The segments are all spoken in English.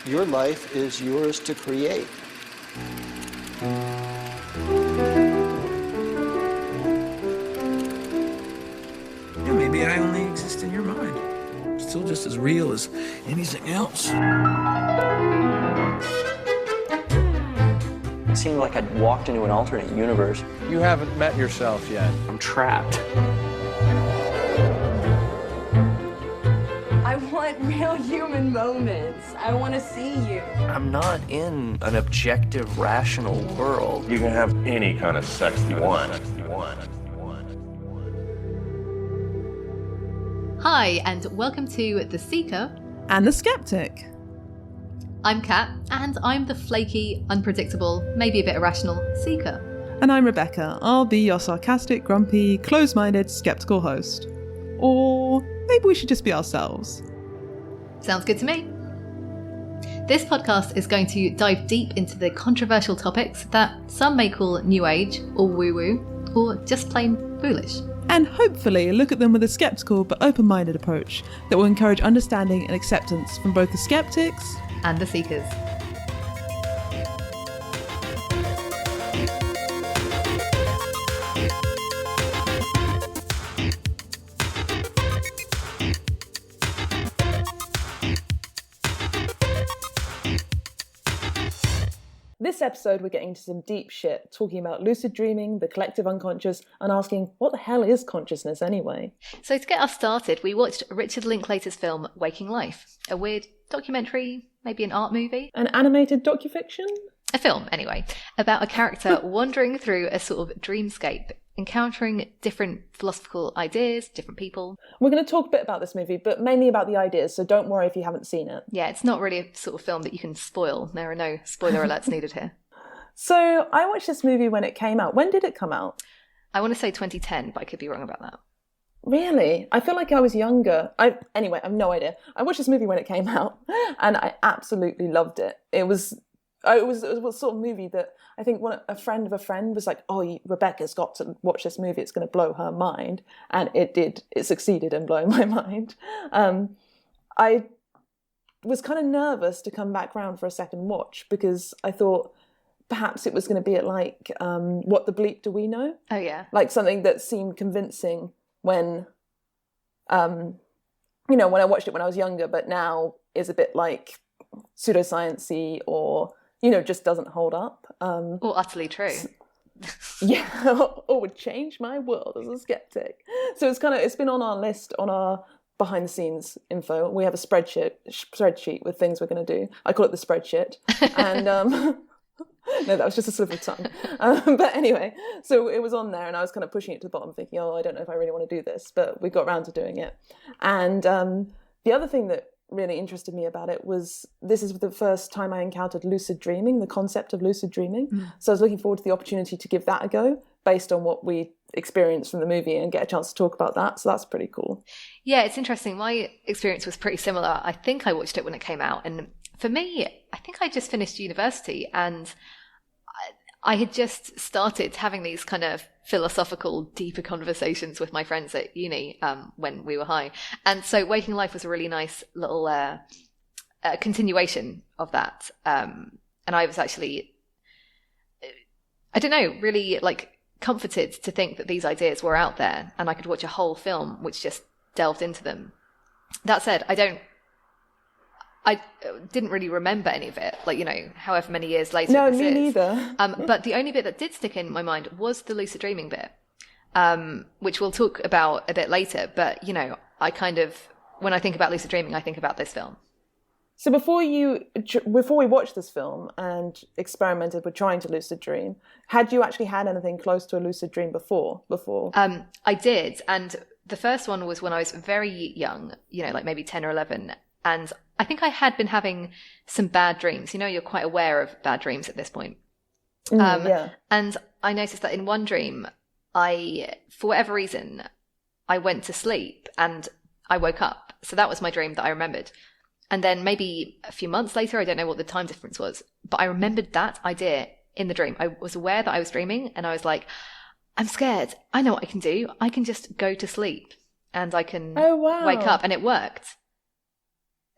Your life is yours to create. Yeah, maybe I only exist in your mind. Still just as real as anything else. It seemed like I'd walked into an alternate universe. You haven't met yourself yet. I'm trapped. I want real human moments. I want to see you. I'm not in an objective, rational world. You can have any kind of sex you want. Hi, and welcome to The Seeker and The Skeptic. I'm Kat, and I'm the flaky, unpredictable, maybe a bit irrational Seeker. And I'm Rebecca. I'll be your sarcastic, grumpy, close-minded, skeptical host. Or maybe we should just be ourselves. Sounds good to me. This podcast is going to dive deep into the controversial topics that some may call new age, or woo-woo, or just plain foolish. And hopefully look at them with a skeptical but open-minded approach that will encourage understanding and acceptance from both the skeptics and the seekers. This episode, we're getting into some deep shit, talking about lucid dreaming, the collective unconscious, and asking, what the hell is consciousness anyway? So to get us started, we watched Richard Linklater's film Waking Life, a weird documentary, maybe an art movie. An animated docufiction? A film, anyway, about a character wandering through a sort of dreamscape, encountering different philosophical ideas, different people. We're going to talk a bit about this movie, but mainly about the ideas, so don't worry if you haven't seen it. Yeah, it's not really a sort of film that you can spoil. There are no spoiler alerts needed here. So I watched this movie when it came out. When did it come out? I want to say 2010, but I could be wrong about that. Really? I feel like I was younger. Anyway, I have no idea. I watched this movie when it came out, and I absolutely loved it. It was a sort of movie that I think a friend of a friend was like, oh, Rebecca's got to watch this movie, it's going to blow her mind. And it did. It succeeded in blowing my mind. I was kind of nervous to come back round for a second watch because I thought perhaps it was going to be like What the Bleep Do We Know? Oh, yeah. Like something that seemed convincing when I watched it when I was younger, but now is a bit like pseudoscience-y or just doesn't hold up. Or utterly true. Yeah, or would change my world as a skeptic. So it's been on our list, on our behind the scenes info. We have a spreadsheet with things we're going to do. I call it the spreadsheet. And no, that was just a slip of tongue. But anyway, so it was on there and I was kind of pushing it to the bottom thinking, I don't know if I really want to do this, but we got around to doing it. And the other thing that really interested me about it was this is the first time I encountered lucid dreaming, the concept of lucid dreaming. So I was looking forward to the opportunity to give that a go based on what we experienced from the movie and get a chance to talk about that. So that's pretty cool. Yeah, it's interesting. My experience was pretty similar. I think I watched it when it came out. And for me, I think I just finished university and I had just started having these kind of philosophical, deeper conversations with my friends at uni when we were high. And so Waking Life was a really nice little continuation of that. And I was actually, I don't know, really like comforted to think that these ideas were out there and I could watch a whole film which just delved into them. That said, I didn't really remember any of it, however many years later. No, this me is. neither. But the only bit that did stick in my mind was the lucid dreaming bit, which we'll talk about a bit later. But, I kind of, when I think about lucid dreaming, I think about this film. So before we watched this film and experimented with trying to lucid dream, had you actually had anything close to a lucid dream before? I did. And the first one was when I was very young, like maybe 10 or 11. And I think I had been having some bad dreams. You're quite aware of bad dreams at this point. Yeah. And I noticed that in one dream, for whatever reason, I went to sleep and I woke up. So that was my dream that I remembered. And then maybe a few months later, I don't know what the time difference was, but I remembered that idea in the dream. I was aware that I was dreaming and I was like, I'm scared. I know what I can do. I can just go to sleep and I can wake up. And it worked.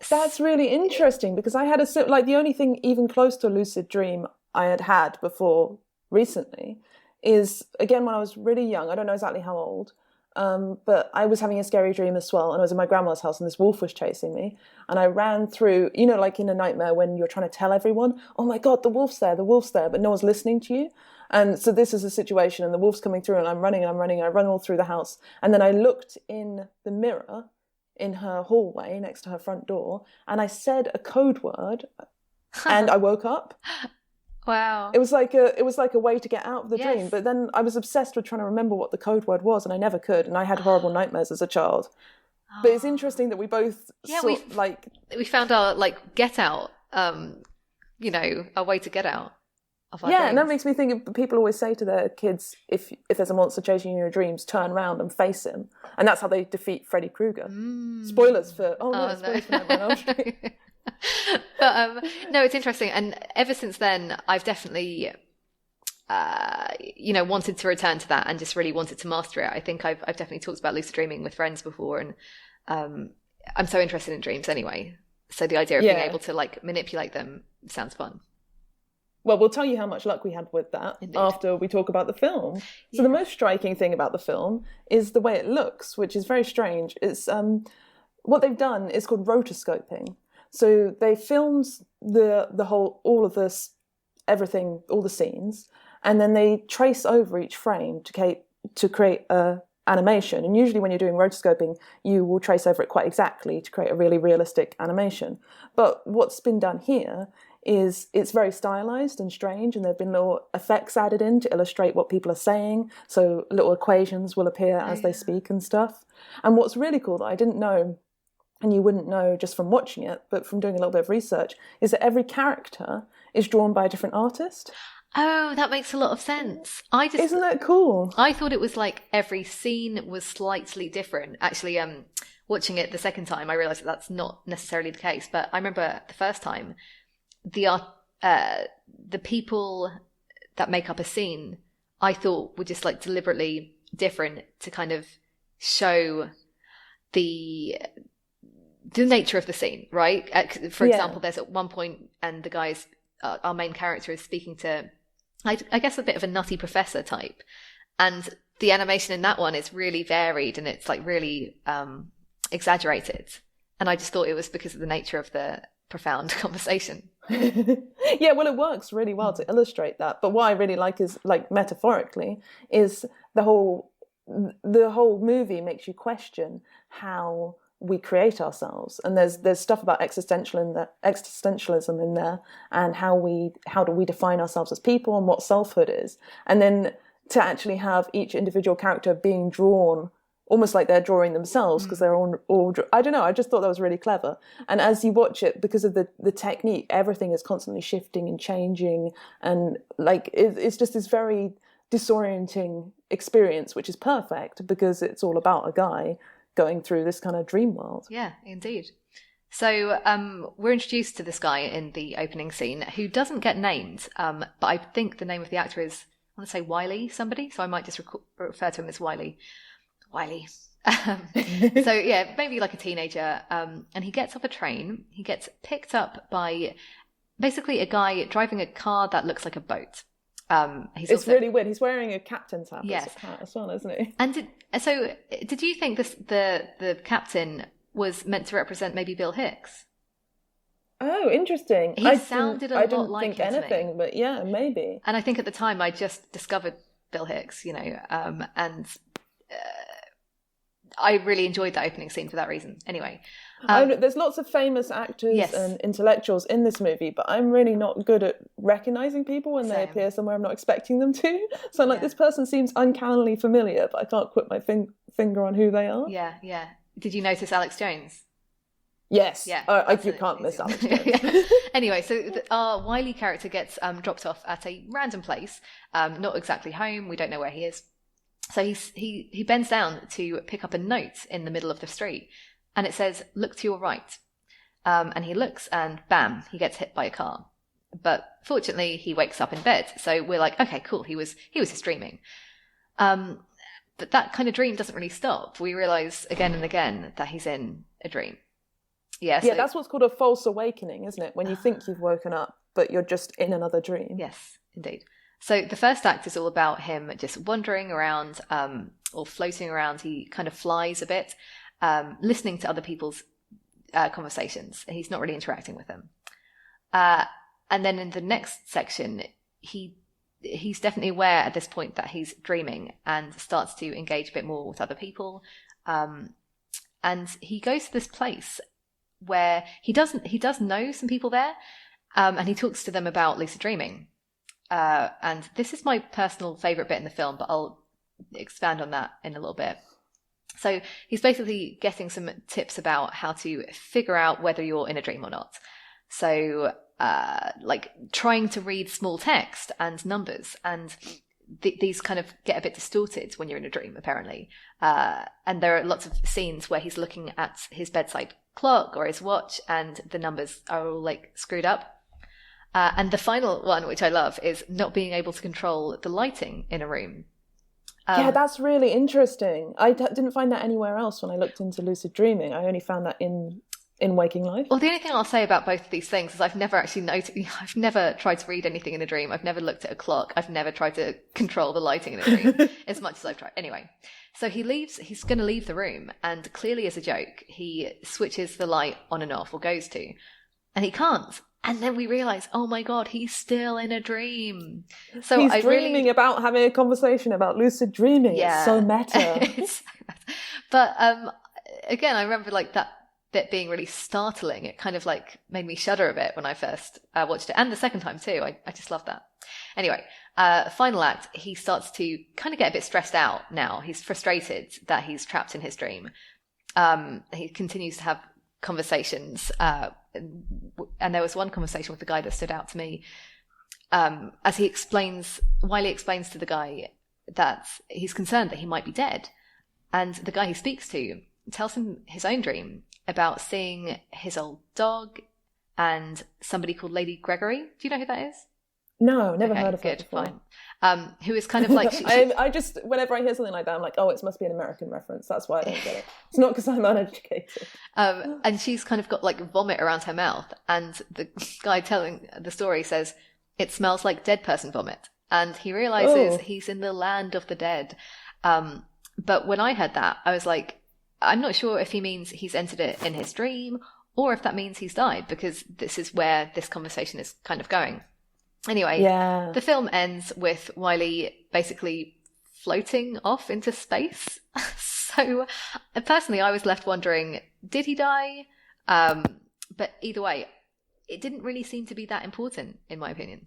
That's really interesting, because I had like the only thing even close to a lucid dream I had before recently is, again, when I was really young. I don't know exactly how old, but I was having a scary dream as well, and I was in my grandma's house and this wolf was chasing me, and I ran through, like in a nightmare when you're trying to tell everyone, oh my God, the wolf's there, but no one's listening to you. And so this is a situation, and the wolf's coming through, and I'm running, I run all through the house, and then I looked in the mirror in her hallway next to her front door, and I said a code word, and I woke up. Wow. It was like a way to get out of the Yes. dream. But then I was obsessed with trying to remember what the code word was, and I never could, and I had horrible nightmares as a child. But it's interesting that we both we found our get out, a way to get out of our and that dreams. makes me think of, people always say to their kids, if there's a monster chasing you in your dreams, turn around and face him, and that's how they defeat Freddy Krueger. Spoilers for spoilers for Nightmare on Elm Street. But no, it's interesting, and ever since then I've definitely wanted to return to that and just really wanted to master it. I think I've definitely talked about lucid dreaming with friends before, and I'm so interested in dreams anyway, so the idea of being able to manipulate them sounds fun. Well, we'll tell you how much luck we had with that after we talk about the film. So the most striking thing about the film is the way it looks, which is very strange. It's what they've done is called rotoscoping. So they filmed all of this, everything, all the scenes, and then they trace over each frame to create a animation. And usually when you're doing rotoscoping, you will trace over it quite exactly to create a really realistic animation. But what's been done here is it's very stylized and strange, and there have been little effects added in to illustrate what people are saying. So little equations will appear as they speak and stuff. And what's really cool that I didn't know, and you wouldn't know just from watching it, but from doing a little bit of research, is that every character is drawn by a different artist. Oh, that makes a lot of sense. Isn't that cool? I thought it was like every scene was slightly different. Actually, watching it the second time, I realised that that's not necessarily the case. But I remember the first time, the people that make up a scene, I thought were just deliberately different to kind of show the nature of the scene, right? For example, there's at one point, and the guy's our main character is speaking to, I guess, a bit of a nutty professor type, and the animation in that one is really varied, and it's really exaggerated. And I just thought it was because of the nature of the profound conversation. Yeah, well, it works really well to illustrate that. But what I really like is, metaphorically, is the whole movie makes you question how we create ourselves, and there's stuff about existentialism in there, and how do we define ourselves as people, and what selfhood is, and then to actually have each individual character being drawn almost like they're drawing themselves, because they're all I don't know, I just thought that was really clever. And as you watch it, because of the technique, everything is constantly shifting and changing, and it's just this very disorienting experience, which is perfect because it's all about a guy going through this kind of dream world. Yeah, indeed. So we're introduced to this guy in the opening scene who doesn't get named, but I think the name of the actor is, I want to say Wiley somebody, so I might just refer to him as Wiley. So yeah, maybe like a teenager, and he gets off a train. He gets picked up by basically a guy driving a car that looks like a boat. It's really weird. He's wearing a captain's hat as well, isn't he? And did you think the captain was meant to represent maybe Bill Hicks? Oh, interesting. He sounded a lot like him. I didn't think anything, but yeah, maybe. And I think at the time I just discovered Bill Hicks, and I really enjoyed that opening scene for that reason. Anyway, there's lots of famous actors and intellectuals in this movie, but I'm really not good at recognizing people when they appear somewhere I'm not expecting them to. So I'm like, this person seems uncannily familiar, but I can't put my finger on who they are. Yeah. Did you notice Alex Jones? Yes. Yeah. You can't miss Alex Jones. Anyway, so our Wiley character gets dropped off at a random place, not exactly home. We don't know where he is. So he bends down to pick up a note in the middle of the street, and it says, "Look to your right." And he looks, and bam, he gets hit by a car. But fortunately, he wakes up in bed. So we're like, okay, cool. He was just dreaming. But that kind of dream doesn't really stop. We realize again and again that he's in a dream. Yeah, Yeah, that's what's called a false awakening, isn't it? When you think you've woken up, but you're just in another dream. Yes, indeed. So the first act is all about him just wandering around or floating around. He kind of flies a bit, listening to other people's conversations. He's not really interacting with them. And then in the next section, he's definitely aware at this point that he's dreaming and starts to engage a bit more with other people. And he goes to this place where he does know some people there, and he talks to them about lucid dreaming. And this is my personal favorite bit in the film, but I'll expand on that in a little bit. So he's basically getting some tips about how to figure out whether you're in a dream or not. So like trying to read small text and numbers, and these kind of get a bit distorted when you're in a dream, apparently. And there are lots of scenes where he's looking at his bedside clock or his watch, and the numbers are all like screwed up. And the final one, which I love, is not being able to control the lighting in a room. Yeah, that's really interesting. I didn't find that anywhere else when I looked into lucid dreaming. I only found that in waking life. Well, the only thing I'll say about both of these things is I've never actually I've never tried to read anything in a dream. I've never looked at a clock. I've never tried to control the lighting in a dream as much as I've tried. Anyway, so he's going to leave the room, and clearly as a joke, he switches the light on and off, or goes to, and he can't. And then we realise, oh my God, he's still in a dream. So he's dreaming about having a conversation about lucid dreaming. Yeah. It's so meta. But again, I remember like that bit being really startling. It kind of like made me shudder a bit when I first watched it, and the second time too. I just love that. Anyway, final act, he starts to kind of get a bit stressed out now. He's frustrated that he's trapped in his dream. He continues to have conversations, and there was one conversation with the guy that stood out to me, as Wiley explains to the guy that he's concerned that he might be dead, and the guy he speaks to tells him his own dream about seeing his old dog and somebody called Lady Gregory. Do you know who that is? No, never heard of her before. Fine. Who is kind of like... I just, whenever I hear something like that, I'm like, oh, it must be an American reference. That's why I don't get it. It's not because I'm uneducated. And she's kind of got like vomit around her mouth. And the guy telling the story says, it smells like dead person vomit. And he realizes he's in the land of the dead. But when I heard that, I was like, I'm not sure if he means he's entered it in his dream, or if that means he's died, because this is where this conversation is kind of going. Anyway, The film ends with Wiley basically floating off into space. So personally, I was left wondering, did he die? But either way, it didn't really seem to be that important, in my opinion.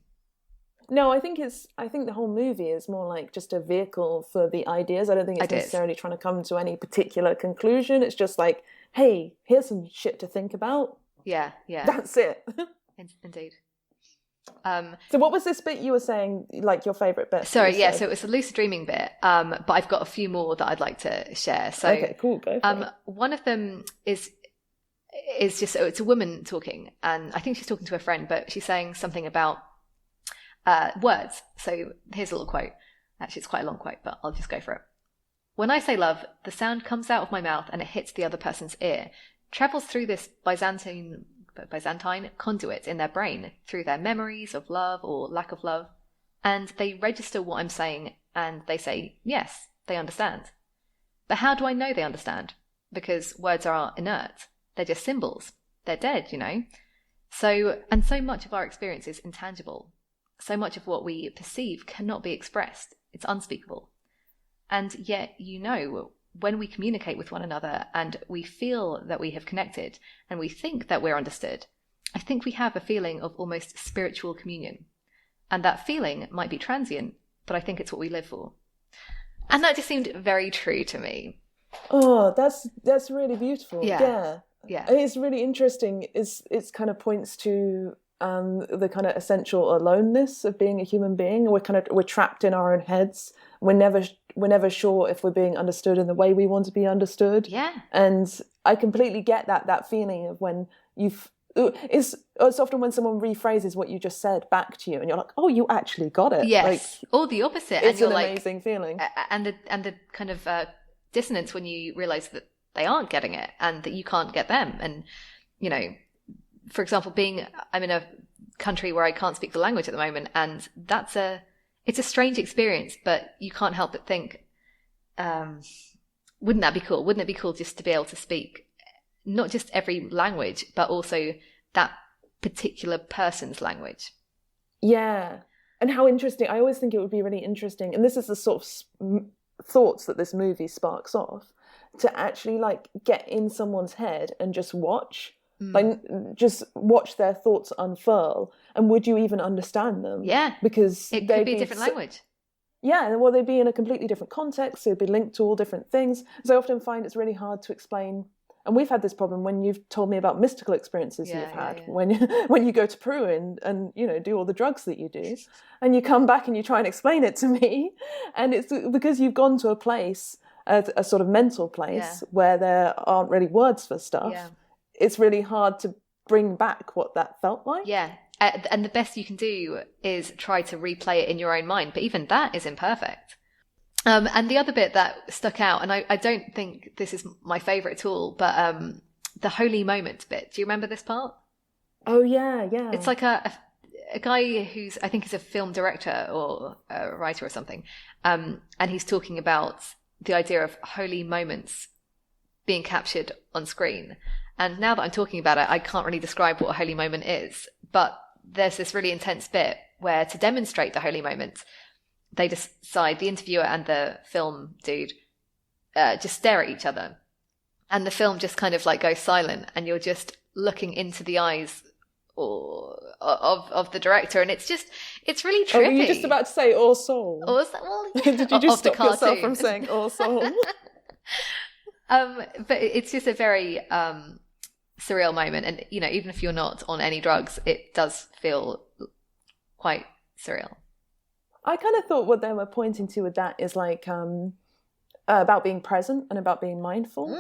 No, I think the whole movie is more like just a vehicle for the ideas. I don't think it's necessarily trying to come to any particular conclusion. It's just like, hey, here's some shit to think about. Yeah. That's it. Indeed. So what was this bit you were saying, like your favourite bit? Sorry, so it was the lucid dreaming bit, but I've got a few more that I'd like to share. So, okay, cool, go for it. One of them is just, it's a woman talking, and I think she's talking to a friend, but she's saying something about words. So here's a little quote. Actually, it's quite a long quote, but I'll just go for it. When I say love, the sound comes out of my mouth and it hits the other person's ear, travels through this Byzantine conduit in their brain, through their memories of love or lack of love, and they register what I'm saying, and they say, yes, they understand. But how do I know they understand? Because words are inert. They're just symbols. They're dead, you know? So much of our experience is intangible. So much of what we perceive cannot be expressed. It's unspeakable. And yet, you know, when we communicate with one another and we feel that we have connected and we think that we're understood, I think we have a feeling of almost spiritual communion. And that feeling might be transient, but I think it's what we live for. And that just seemed very true to me. Oh, that's really beautiful. Yeah. It's really interesting. It's kind of points to the kind of essential aloneness of being a human being. We're trapped in our own heads. We're never sure if we're being understood in the way we want to be understood. Yeah. And I completely get that feeling of when it's often when someone rephrases what you just said back to you, and you're like, oh, you actually got it. Yes. Like, or the opposite. It's and an amazing feeling. And the kind of dissonance when you realise that they aren't getting it and that you can't get them. And you know, for example, I'm in a country where I can't speak the language at the moment, and it's a strange experience, but you can't help but think, wouldn't that be cool? Wouldn't it be cool just to be able to speak not just every language, but also that particular person's language? Yeah. And how interesting. I always think it would be really interesting, and this is the sort of thoughts that this movie sparks off, to actually like get in someone's head and just watch. Like, just watch their thoughts unfurl, and would you even understand them? Yeah, because it could be a different language. Yeah, well, they'd be in a completely different context. They'd be linked to all different things. So I often find it's really hard to explain. And we've had this problem when you've told me about mystical experiences you've had. When you go to Peru and you know, do all the drugs that you do, and you come back and you try and explain it to me, and it's because you've gone to a place, a sort of mental place where there aren't really words for stuff. Yeah. It's really hard to bring back what that felt like. Yeah. And the best you can do is try to replay it in your own mind. But even that is imperfect. And the other bit that stuck out, and I don't think this is my favourite at all, but the holy moment bit. Do you remember this part? Oh, yeah. It's like a guy who's, I think he's a film director or a writer or something. And he's talking about the idea of holy moments being captured on screen. And now that I'm talking about it, I can't really describe what a holy moment is. But there's this really intense bit where, to demonstrate the holy moment, they decide, the interviewer and the film dude just stare at each other. And the film just kind of like goes silent, and you're just looking into the eyes of the director. And it's really trippy. Oh, were you just about to say "or soul"? Or, well, yeah. Did you just stop yourself from saying "or soul"? But it's just a very surreal moment, and you know, even if you're not on any drugs, it does feel quite surreal. I kind of thought what they were pointing to with that is like about being present and about being mindful,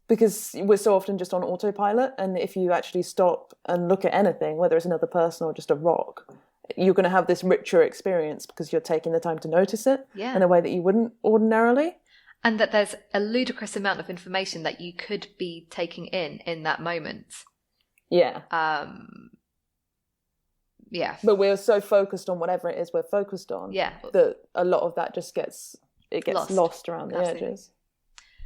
because we're so often just on autopilot, and if you actually stop and look at anything, whether it's another person or just a rock, you're going to have this richer experience because you're taking the time to notice it in a way that you wouldn't ordinarily. And that there's a ludicrous amount of information that you could be taking in that moment. Yeah. Yeah. But we're so focused on whatever it is we're focused on that a lot of that just gets lost around the edges.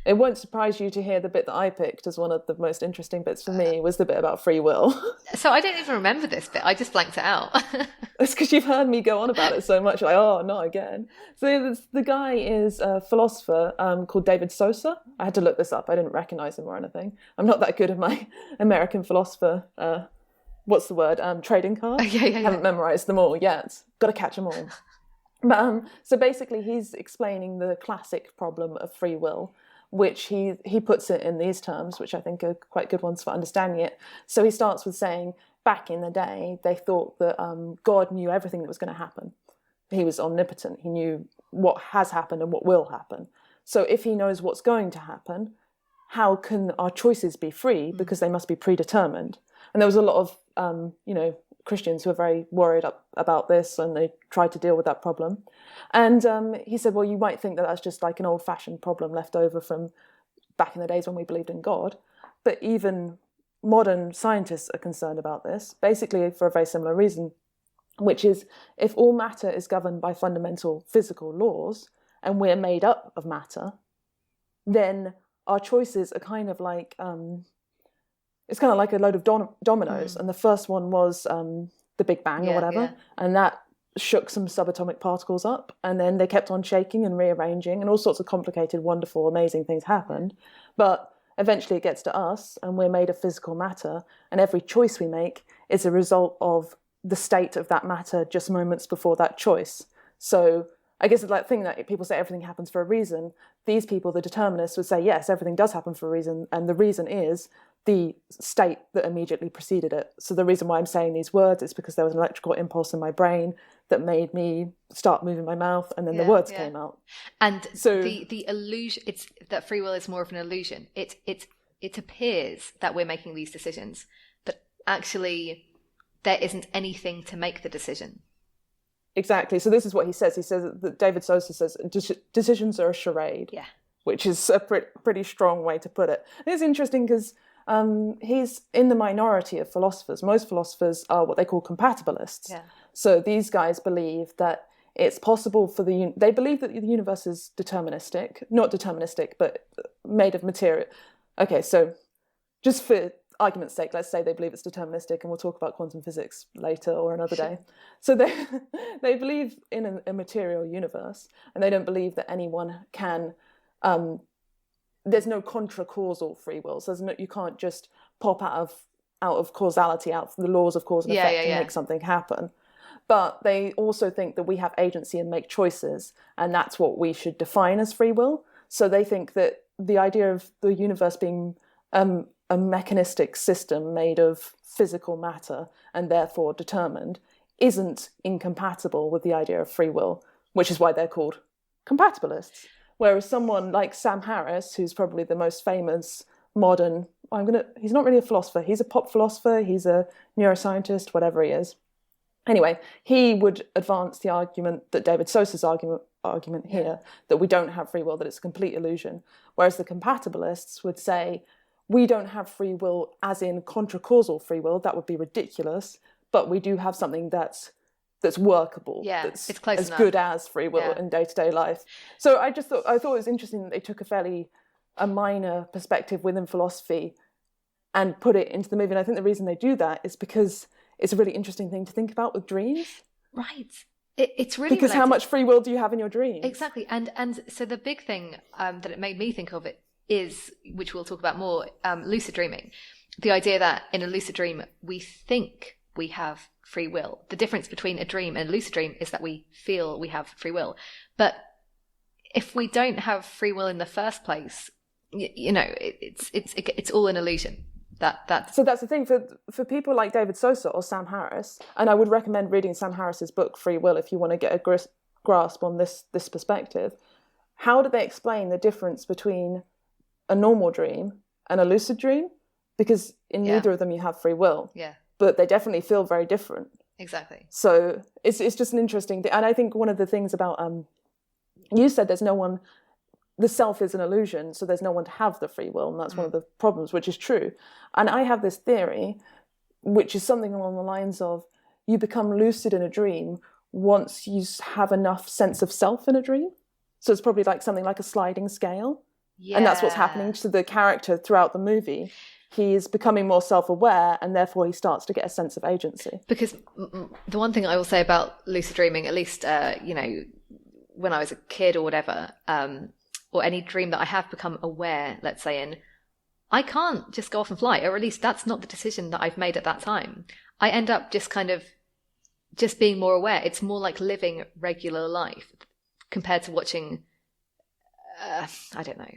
It won't surprise you to hear the bit that I picked as one of the most interesting bits for me was the bit about free will. So I don't even remember this bit. I just blanked it out. It's because you've heard me go on about it so much. Like, oh, not again. So the guy is a philosopher called David Sosa. I had to look this up. I didn't recognise him or anything. I'm not that good at my American philosopher, what's the word? Trading cards. I haven't memorised them all yet. Got to catch them all. But so basically he's explaining the classic problem of free will, which he puts it in these terms, which I think are quite good ones for understanding it. So he starts with saying, back in the day, they thought that God knew everything that was going to happen. He was omnipotent. He knew what has happened and what will happen. So if he knows what's going to happen, how can our choices be free? Because they must be predetermined. And there was a lot of, Christians who are very worried about this, and they tried to deal with that problem. And he said, well, you might think that that's just like an old-fashioned problem left over from back in the days when we believed in God. But even modern scientists are concerned about this, basically for a very similar reason, which is if all matter is governed by fundamental physical laws and we're made up of matter, then our choices are kind of like... it's kind of like a load of dominoes, and the first one was the Big Bang or whatever, and that shook some subatomic particles up, and then they kept on shaking and rearranging, and all sorts of complicated, wonderful, amazing things happened. But eventually it gets to us, and we're made of physical matter, and every choice we make is a result of the state of that matter just moments before that choice. So I guess it's like thing that people say everything happens for a reason. These people, the determinists, would say, yes, everything does happen for a reason, and the reason is the state that immediately preceded it. So the reason why I'm saying these words is because there was an electrical impulse in my brain that made me start moving my mouth, and then the words came out. And so the illusion, it's that free will is more of an illusion. It appears that we're making these decisions, but actually there isn't anything to make the decision. Exactly. So this is what he says. He says that David Sosa says decisions are a charade. Yeah. Which is a pretty strong way to put it. And it's interesting because he's in the minority of philosophers. Most philosophers are what they call compatibilists. Yeah. So these guys believe that it's possible for they believe that the universe is deterministic, not deterministic, but made of material. Okay, so just for argument's sake, let's say they believe it's deterministic, and we'll talk about quantum physics later or another day. So they believe in a material universe, and they don't believe that anyone can. There's no contra-causal free will. So you can't just pop out of causality, out of the laws of cause and effect, and make something happen. But they also think that we have agency and make choices, and that's what we should define as free will. So they think that the idea of the universe being a mechanistic system made of physical matter and therefore determined isn't incompatible with the idea of free will, which is why they're called compatibilists. Whereas someone like Sam Harris, who's probably the most famous modern, he's not really a philosopher, he's a pop philosopher, he's a neuroscientist, whatever he is. Anyway, he would advance the argument that David Sosa's argument here, that we don't have free will, that it's a complete illusion. Whereas the compatibilists would say, we don't have free will as in contra-causal free will, that would be ridiculous, but we do have something that's workable, that's it's close as enough. Good as free will in day-to-day life. So I thought it was interesting that they took a minor perspective within philosophy and put it into the movie. And I think the reason they do that is because it's a really interesting thing to think about with dreams. Right. It's really because related. How much free will do you have in your dreams? Exactly. And so the big thing that it made me think of it is, which we'll talk about more, lucid dreaming. The idea that in a lucid dream, we think we have free will. The difference between a dream and a lucid dream is that we feel we have free will. But if we don't have free will in the first place, it's all an illusion. So that's the thing for people like David Sosa or Sam Harris, and I would recommend reading Sam Harris's book Free Will if you want to get a grasp on this perspective. How do they explain the difference between a normal dream and a lucid dream? Because in neither of them you have free will. Yeah. But they definitely feel very different. Exactly. So it's just an interesting thing. And I think one of the things about you said there's no one. The self is an illusion, so there's no one to have the free will, and that's one of the problems, which is true. And I have this theory, which is something along the lines of you become lucid in a dream once you have enough sense of self in a dream. So it's probably like something like a sliding scale. Yeah. And that's what's happening to the character throughout the movie. He is becoming more self-aware, and therefore he starts to get a sense of agency. Because the one thing I will say about lucid dreaming, at least, when I was a kid or whatever, or any dream that I have become aware, let's say, in, I can't just go off and fly, or at least that's not the decision that I've made at that time. I end up just kind of just being more aware. It's more like living regular life compared to watching, I don't know.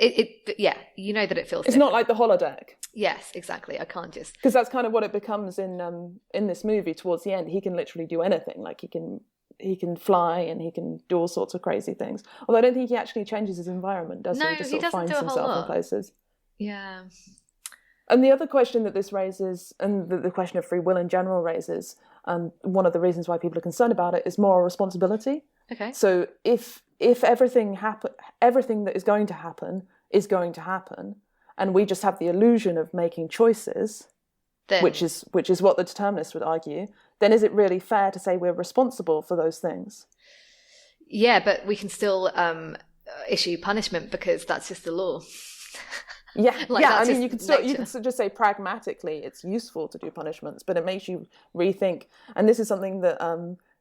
You know that it feels It's different. not like the holodeck. Yes, exactly. I can't just... Because that's kind of what it becomes in this movie towards the end. He can literally do anything. Like he can fly and he can do all sorts of crazy things. Although I don't think he actually changes his environment, does he? He just sort of finds himself in places. Yeah. And the other question that this raises, and the question of free will in general raises, and one of the reasons why people are concerned about it, is moral responsibility. Okay. So if everything that is going to happen, and we just have the illusion of making choices, then, which is what the determinists would argue, then is it really fair to say we're responsible for those things? Yeah, but we can still issue punishment because that's just the law. Yeah, I mean, you could just say pragmatically it's useful to do punishments, but it makes you rethink. And this is something that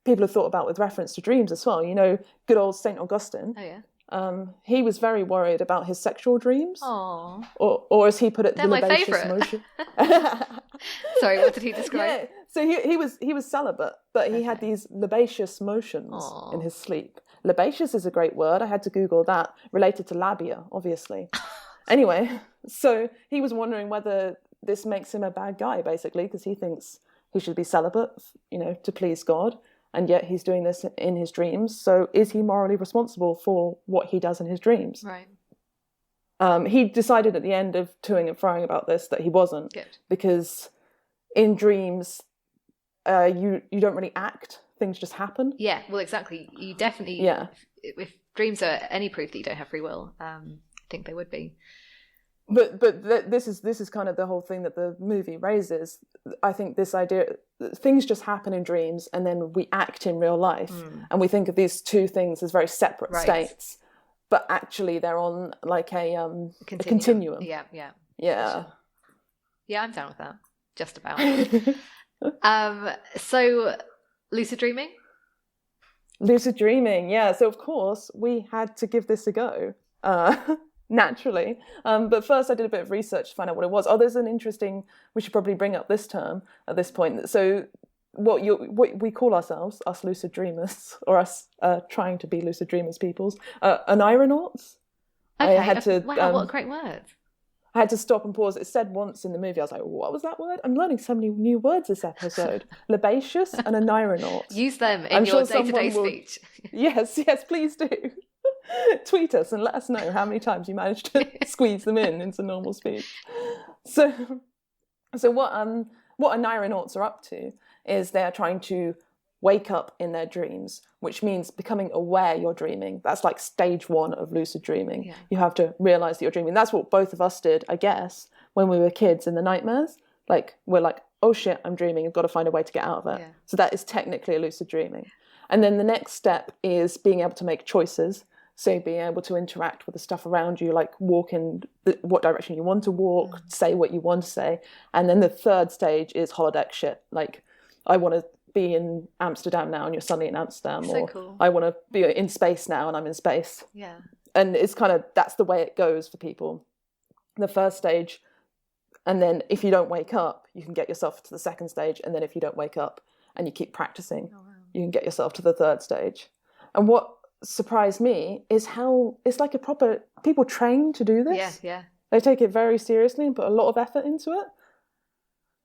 people have thought about with reference to dreams as well. You know, good old St. Augustine. Oh yeah. He was very worried about his sexual dreams. Aww. Or as he put it, they're the my favourite. Motion. Sorry, what did he describe? Yeah, so he was celibate, but he had these libaceous motions in his sleep. Libaceous is a great word. I had to Google that, related to labia, obviously. Anyway, so he was wondering whether this makes him a bad guy, basically, because he thinks he should be celibate, to please God, and yet he's doing this in his dreams. So is he morally responsible for what he does in his dreams? Right. He decided at the end of toing and froing about this that he wasn't. Good. Because in dreams, you don't really act. Things just happen. Yeah, well, exactly. You definitely... Yeah. If dreams are any proof that you don't have free will, I think they would be. This is kind of the whole thing that the movie raises. I think this idea that things just happen in dreams and then we act in real life, and we think of these two things as very separate states, but actually they're on like a continuum. Yeah. Yeah. Yeah, I'm down with that. Just about. So lucid dreaming? Lucid dreaming, yeah. So of course we had to give this a go. Naturally. But first I did a bit of research to find out what it was. There's an interesting, we should probably bring up this term at this point. So what we call ourselves, us lucid dreamers, or us trying to be lucid dreamers peoples, aeronauts. Okay. I had to, wow, what a great word. I had to stop and pause. It said once in the movie, I was like, what was that word? I'm learning so many new words this episode. Lebacious and an aeronaut. Use them in your day-to-day speech. Yes, please do. Tweet us and let us know how many times you managed to squeeze them into normal speech. So what aeronauts are up to is they are trying to wake up in their dreams, which means becoming aware you're dreaming. That's like stage 1 of lucid dreaming. Yeah. You have to realize that you're dreaming. That's what both of us did, I guess, when we were kids in the nightmares. Like, we're like, oh shit, I'm dreaming. I've got to find a way to get out of it. Yeah. So that is technically a lucid dreaming. And then the next step is being able to make choices. So being able to interact with the stuff around you, like walk in what direction you want to walk, say what you want to say. And then the third stage is holodeck shit. Like, I want to be in Amsterdam now and you're suddenly in Amsterdam. So or cool. I want to be in space now and I'm in space. Yeah. And it's kind of, that's the way it goes for people. The first stage, and then if you don't wake up, you can get yourself to the second stage. And then if you don't wake up and you keep practicing, you can get yourself to the third stage. And what surprised me is how it's like a proper, people train to do this. Yeah. They take it very seriously and put a lot of effort into it.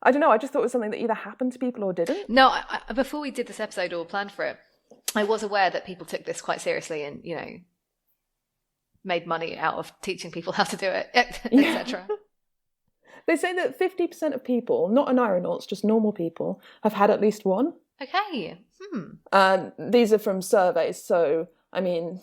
I don't know, I just thought it was something that either happened to people or didn't. No, before we did this episode or planned for it, I was aware that people took this quite seriously and, made money out of teaching people how to do it, etc. They say that 50% of people, not aeronauts, just normal people, have had at least one. Okay. These are from surveys, so, I mean,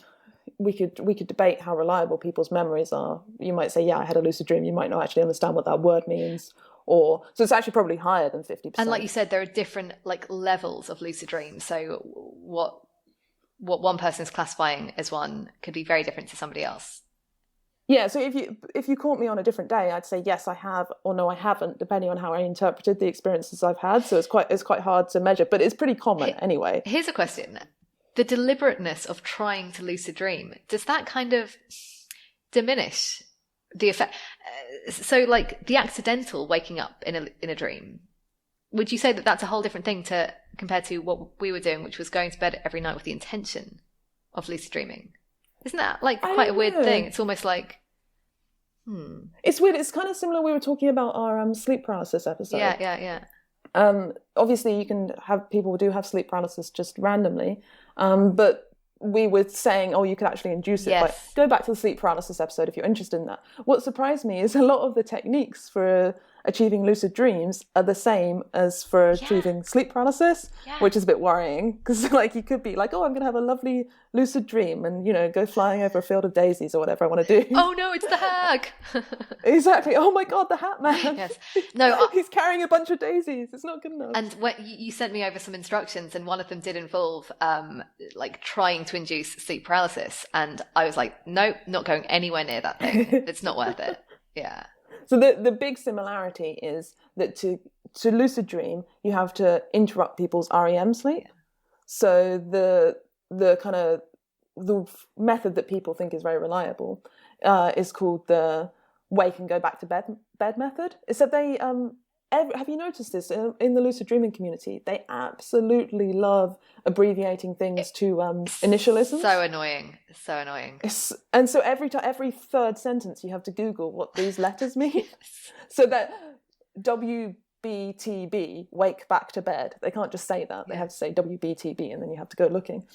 we could debate how reliable people's memories are. You might say, yeah, I had a lucid dream. You might not actually understand what that word means. So it's actually probably higher than 50%. And like you said, there are different levels of lucid dreams. So what one person is classifying as one could be very different to somebody else. Yeah, so if you caught me on a different day, I'd say yes, I have, or no, I haven't, depending on how I interpreted the experiences I've had. So it's quite hard to measure, but it's pretty common anyway. Here's a question: the deliberateness of trying to lucid dream, does that kind of diminish the effect? So, like the accidental waking up in a dream, would you say that that's a whole different thing compared to what we were doing, which was going to bed every night with the intention of lucid dreaming? Isn't that quite a weird thing? It's almost like, It's weird. It's kind of similar. We were talking about our sleep paralysis episode. Yeah. Obviously, you can have people who do have sleep paralysis just randomly, but we were saying, you could actually induce it. Yes. Go back to the sleep paralysis episode if you're interested in that. What surprised me is a lot of the techniques for achieving lucid dreams are the same as for achieving sleep paralysis, which is a bit worrying because you could be like, I'm going to have a lovely lucid dream and, go flying over a field of daisies or whatever I want to do. Oh no, it's the hag. Exactly. Oh my God, the Hat Man. Yes. No, he's carrying a bunch of daisies. It's not good enough. And when you sent me over some instructions, and one of them did involve trying to induce sleep paralysis, and I was like, no, not going anywhere near that thing. It's not worth it. Yeah. So the big similarity is that to lucid dream, you have to interrupt people's REM sleep. Yeah. So the kind of the method that people think is very reliable is called the wake and go back to bed method. Except they have you noticed this in the lucid dreaming community? They absolutely love abbreviating things to initialisms. So annoying. And so every third sentence you have to Google what these letters mean. Yes. So that WBTB, wake back to bed. They can't just say that. They have to say WBTB, and then you have to go looking.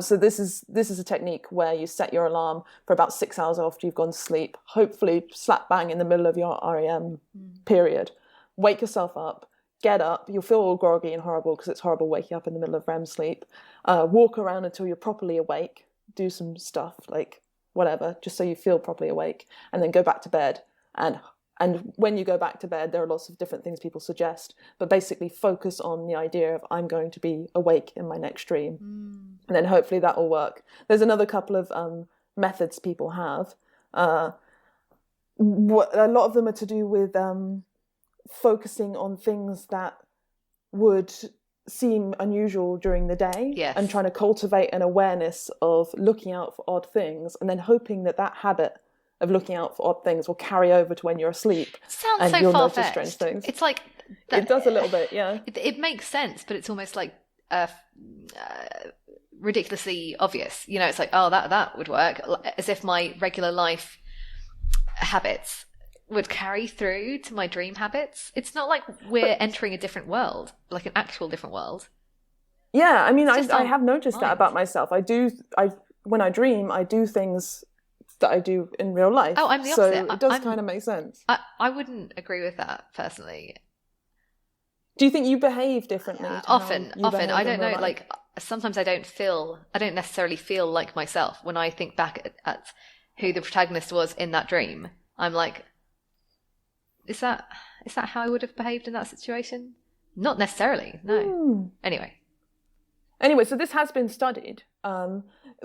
So this is a technique where you set your alarm for about 6 hours after you've gone to sleep, hopefully slap bang in the middle of your REM period. Wake yourself up, get up, you'll feel all groggy and horrible because it's horrible waking up in the middle of REM sleep. Walk around until you're properly awake, do some stuff, whatever, just so you feel properly awake, and then go back to bed. And when you go back to bed, there are lots of different things people suggest, but basically focus on the idea of I'm going to be awake in my next dream. And then hopefully that will work. There's another couple of methods people have. A lot of them are to do with focusing on things that would seem unusual during the day, and trying to cultivate an awareness of looking out for odd things, and then hoping that habit of looking out for odd things will carry over to when you're asleep. Sounds and so you'll far-fetched. notice strange things. It's like it does a little bit, yeah. It makes sense, but it's almost like ridiculously obvious. You know, it's like, oh, that would work, as if my regular life habits would carry through to my dream habits. It's not like we're entering a different world, like an actual different world. Yeah, I mean, I I have noticed that about myself. When I dream, I do things that I do in real life. Oh, I'm the opposite. So it does kind of make sense. I wouldn't agree with that personally. Do you think you behave differently? Often. I don't know. Like sometimes I don't necessarily feel like myself when I think back at who the protagonist was in that dream. I'm like, is that how I would have behaved in that situation? Not necessarily. No. Anyway, so this has been studied.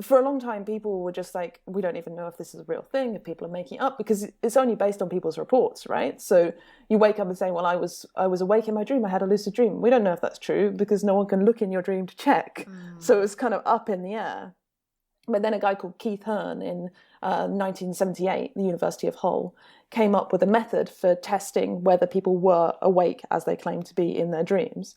For a long time, people were just like, we don't even know if this is a real thing, if people are making it up, because it's only based on people's reports, right? So you wake up and say, well, I was awake in my dream, I had a lucid dream. We don't know if that's true because no one can look in your dream to check. So it's kind of up in the air. But then a guy called Keith Hearn in 1978, the University of Hull, came up with a method for testing whether people were awake as they claimed to be in their dreams.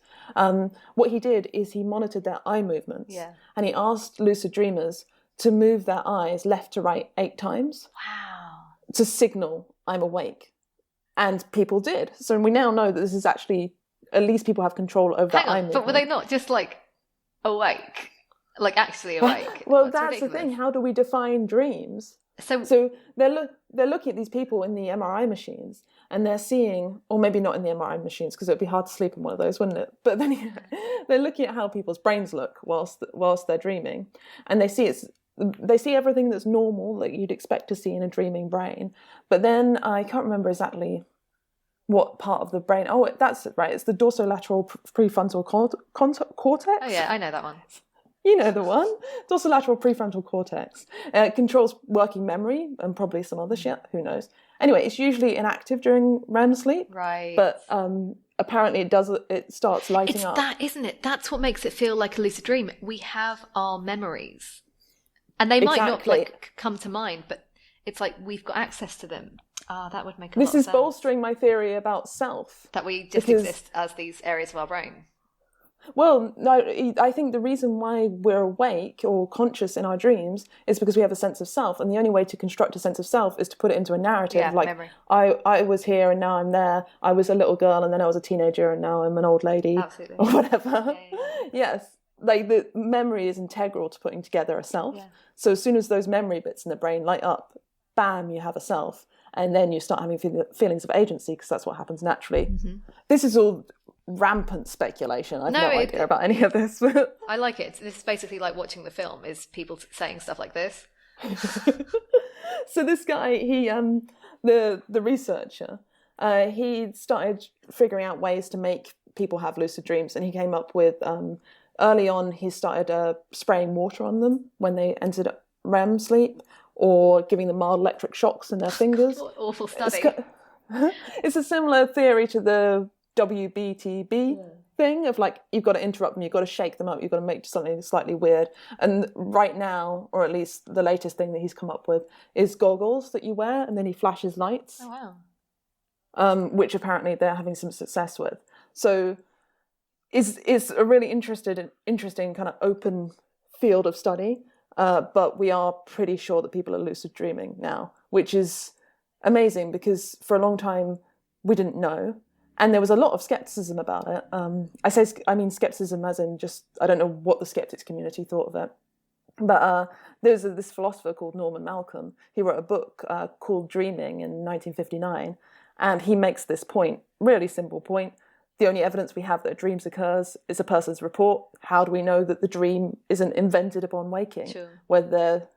What he did is he monitored their eye movements, and he asked lucid dreamers to move their eyes left to right 8 times. Wow. To signal I'm awake. And people did. So we now know that this is actually, at least people have control over that eye movement. But were they not just like awake? Like actually awake? Well, that's the thing. How do we define dreams? So they're looking at these people in the MRI machines, and they're seeing, or maybe not in the MRI machines because it'd be hard to sleep in one of those, wouldn't it? But then they're looking at how people's brains look whilst they're dreaming, and they see everything that's normal that you'd expect to see in a dreaming brain. But then I can't remember exactly what part of the brain. Oh, that's it, right. It's the dorsolateral prefrontal cortex. Oh yeah, I know that one. You know the one. Dorsolateral prefrontal cortex. It controls working memory and probably some other shit. Who knows? Anyway, it's usually inactive during REM sleep. Right. But apparently it starts lighting up. It's that, isn't it? That's what makes it feel like a lucid dream. We have our memories. And they might not like come to mind, but it's like we've got access to them. That would make a lot of sense. This is bolstering my theory about self. That we just exist as these areas of our brain. Well, no, I think the reason why we're awake or conscious in our dreams is because we have a sense of self, and the only way to construct a sense of self is to put it into a narrative. Like, memory. I was here and now I'm there. I was a little girl and then I was a teenager and now I'm an old lady. Absolutely. Or whatever. Yeah. Yes, like the memory is integral to putting together a self. Yeah. So as soon as those memory bits in the brain light up, bam, you have a self, and then you start having feelings of agency because that's what happens naturally. Mm-hmm. This is all rampant speculation. I've no idea about any of this. I like it. This is basically like watching the film, is people saying stuff like this. So this guy, he the researcher, he started figuring out ways to make people have lucid dreams, and he came up with early on he started spraying water on them when they entered REM sleep, or giving them mild electric shocks in their fingers. What awful study. It's a similar theory to the WBTB thing of like, you've got to interrupt them, you've got to shake them up, you've got to make something slightly weird. And right now, or at least the latest thing that he's come up with, is goggles that you wear and then he flashes lights. Oh wow. Which apparently they're having some success with. So it's a really interesting kind of open field of study. But we are pretty sure that people are lucid dreaming now, which is amazing because for a long time we didn't know. And there was a lot of skepticism about it. I mean skepticism as in just, I don't know what the skeptics community thought of it. But there's this philosopher called Norman Malcolm. He wrote a book called Dreaming in 1959. And he makes this point, really simple point. The only evidence we have that a dream occurs is a person's report. How do we know that the dream isn't invented upon waking? Sure. Whether,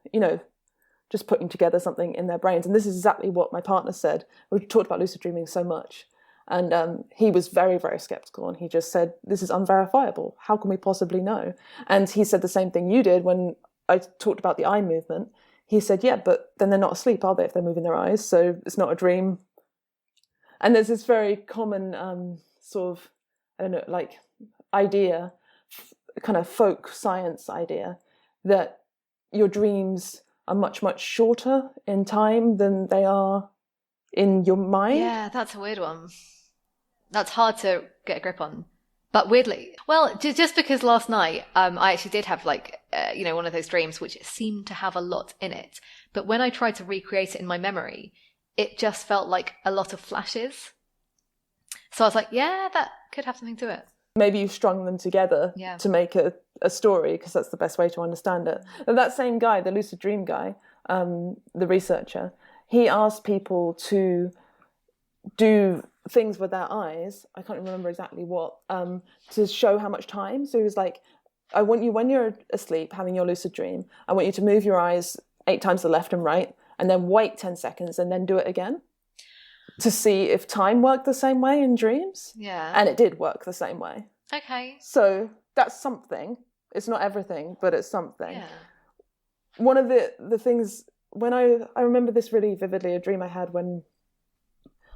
just putting together something in their brains. And this is exactly what my partner said. We talked about lucid dreaming so much. And he was very, very skeptical. And he just said, this is unverifiable. How can we possibly know? And he said the same thing you did when I talked about the eye movement. He said, yeah, but then they're not asleep, are they, if they're moving their eyes? So it's not a dream. And there's this very common sort of, I don't know, like idea, kind of folk science idea, that your dreams are much, much shorter in time than they are in your mind. Yeah, that's a weird one. That's hard to get a grip on. But weirdly, well, just because last night I actually did have like, one of those dreams which seemed to have a lot in it. But when I tried to recreate it in my memory, it just felt like a lot of flashes. So I was like, yeah, that could have something to it. Maybe you've strung them together to make a story, because that's the best way to understand it. And that same guy, the lucid dream guy, the researcher, he asked people to do things with their eyes. I can't remember exactly what, to show how much time. So he was like, I want you, when you're asleep having your lucid dream, I want you to move your eyes 8 times to the left and right, and then wait 10 seconds and then do it again, to see if time worked the same way in dreams. Yeah. And it did work the same way. Okay. So that's something. It's not everything, but it's something. Yeah. One of the things, when I remember this really vividly, a dream I had when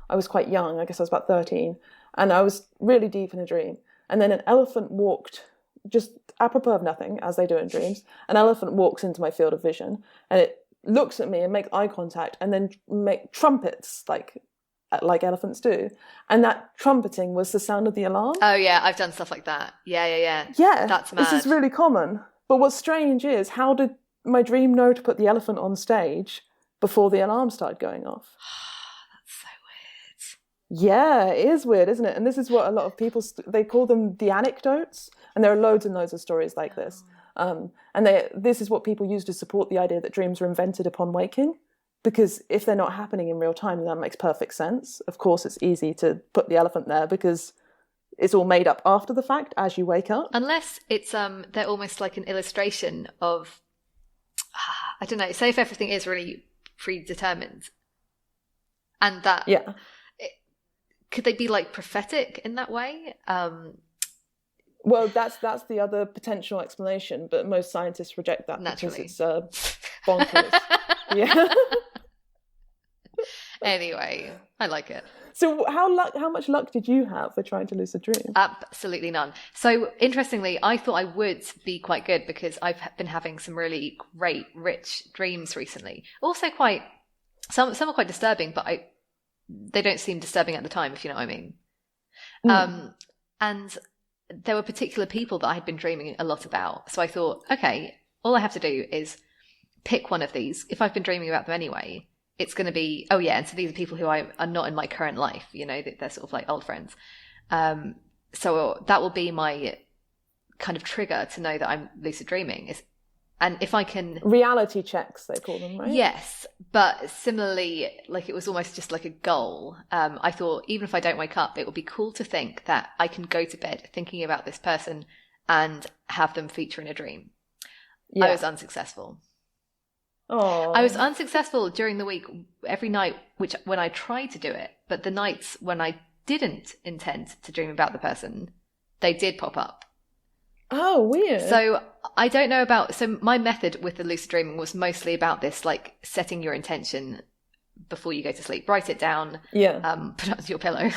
I was quite young, I guess I was about 13, and I was really deep in a dream. And then an elephant walked, just apropos of nothing, as they do in dreams, an elephant walks into my field of vision, and it looks at me and makes eye contact, and then make trumpets, like elephants do. And that trumpeting was the sound of the alarm. Oh yeah, I've done stuff like that. Yeah. Yeah, That's mad. this is really common. But what's strange is, how did my dream know to put the elephant on stage before the alarm started going off? That's so weird. Yeah, it is weird, isn't it? And this is what a lot of people, they call them the anecdotes. And there are loads and loads of stories like this. And this is what people use to support the idea that dreams are invented upon waking. Because if they're not happening in real time, then that makes perfect sense. Of course, it's easy to put the elephant there because it's all made up after the fact as you wake up. Unless it's they're almost like an illustration of, I don't know, say if everything is really predetermined, and that, could they be like prophetic in that way? Well, that's the other potential explanation, but most scientists reject that Naturally. because it's bonkers. Yeah. Anyway, I like it. So how much luck did you have for trying to lucid dream? Absolutely none. So interestingly, I thought I would be quite good because I've been having some really great, rich dreams recently. Also some are quite disturbing, but they don't seem disturbing at the time, if you know what I mean. And there were particular people that I had been dreaming a lot about. So I thought, okay, all I have to do is pick one of these. If I've been dreaming about them anyway, it's going to be, oh yeah, and so these are people who are not in my current life, they're sort of like old friends. So that will be my kind of trigger to know that I'm lucid dreaming. And if I can... Reality checks, they call them, right? Yes, but similarly, like it was almost just like a goal. I thought, even if I don't wake up, it would be cool to think that I can go to bed thinking about this person and have them feature in a dream. Yeah. I was unsuccessful. Oh. I was unsuccessful during the week, every night, when I tried to do it. But the nights when I didn't intend to dream about the person, they did pop up. Oh, weird. So I don't know so my method with the lucid dreaming was mostly about this, like setting your intention before you go to sleep. Write it down. Yeah. Put it under your pillow.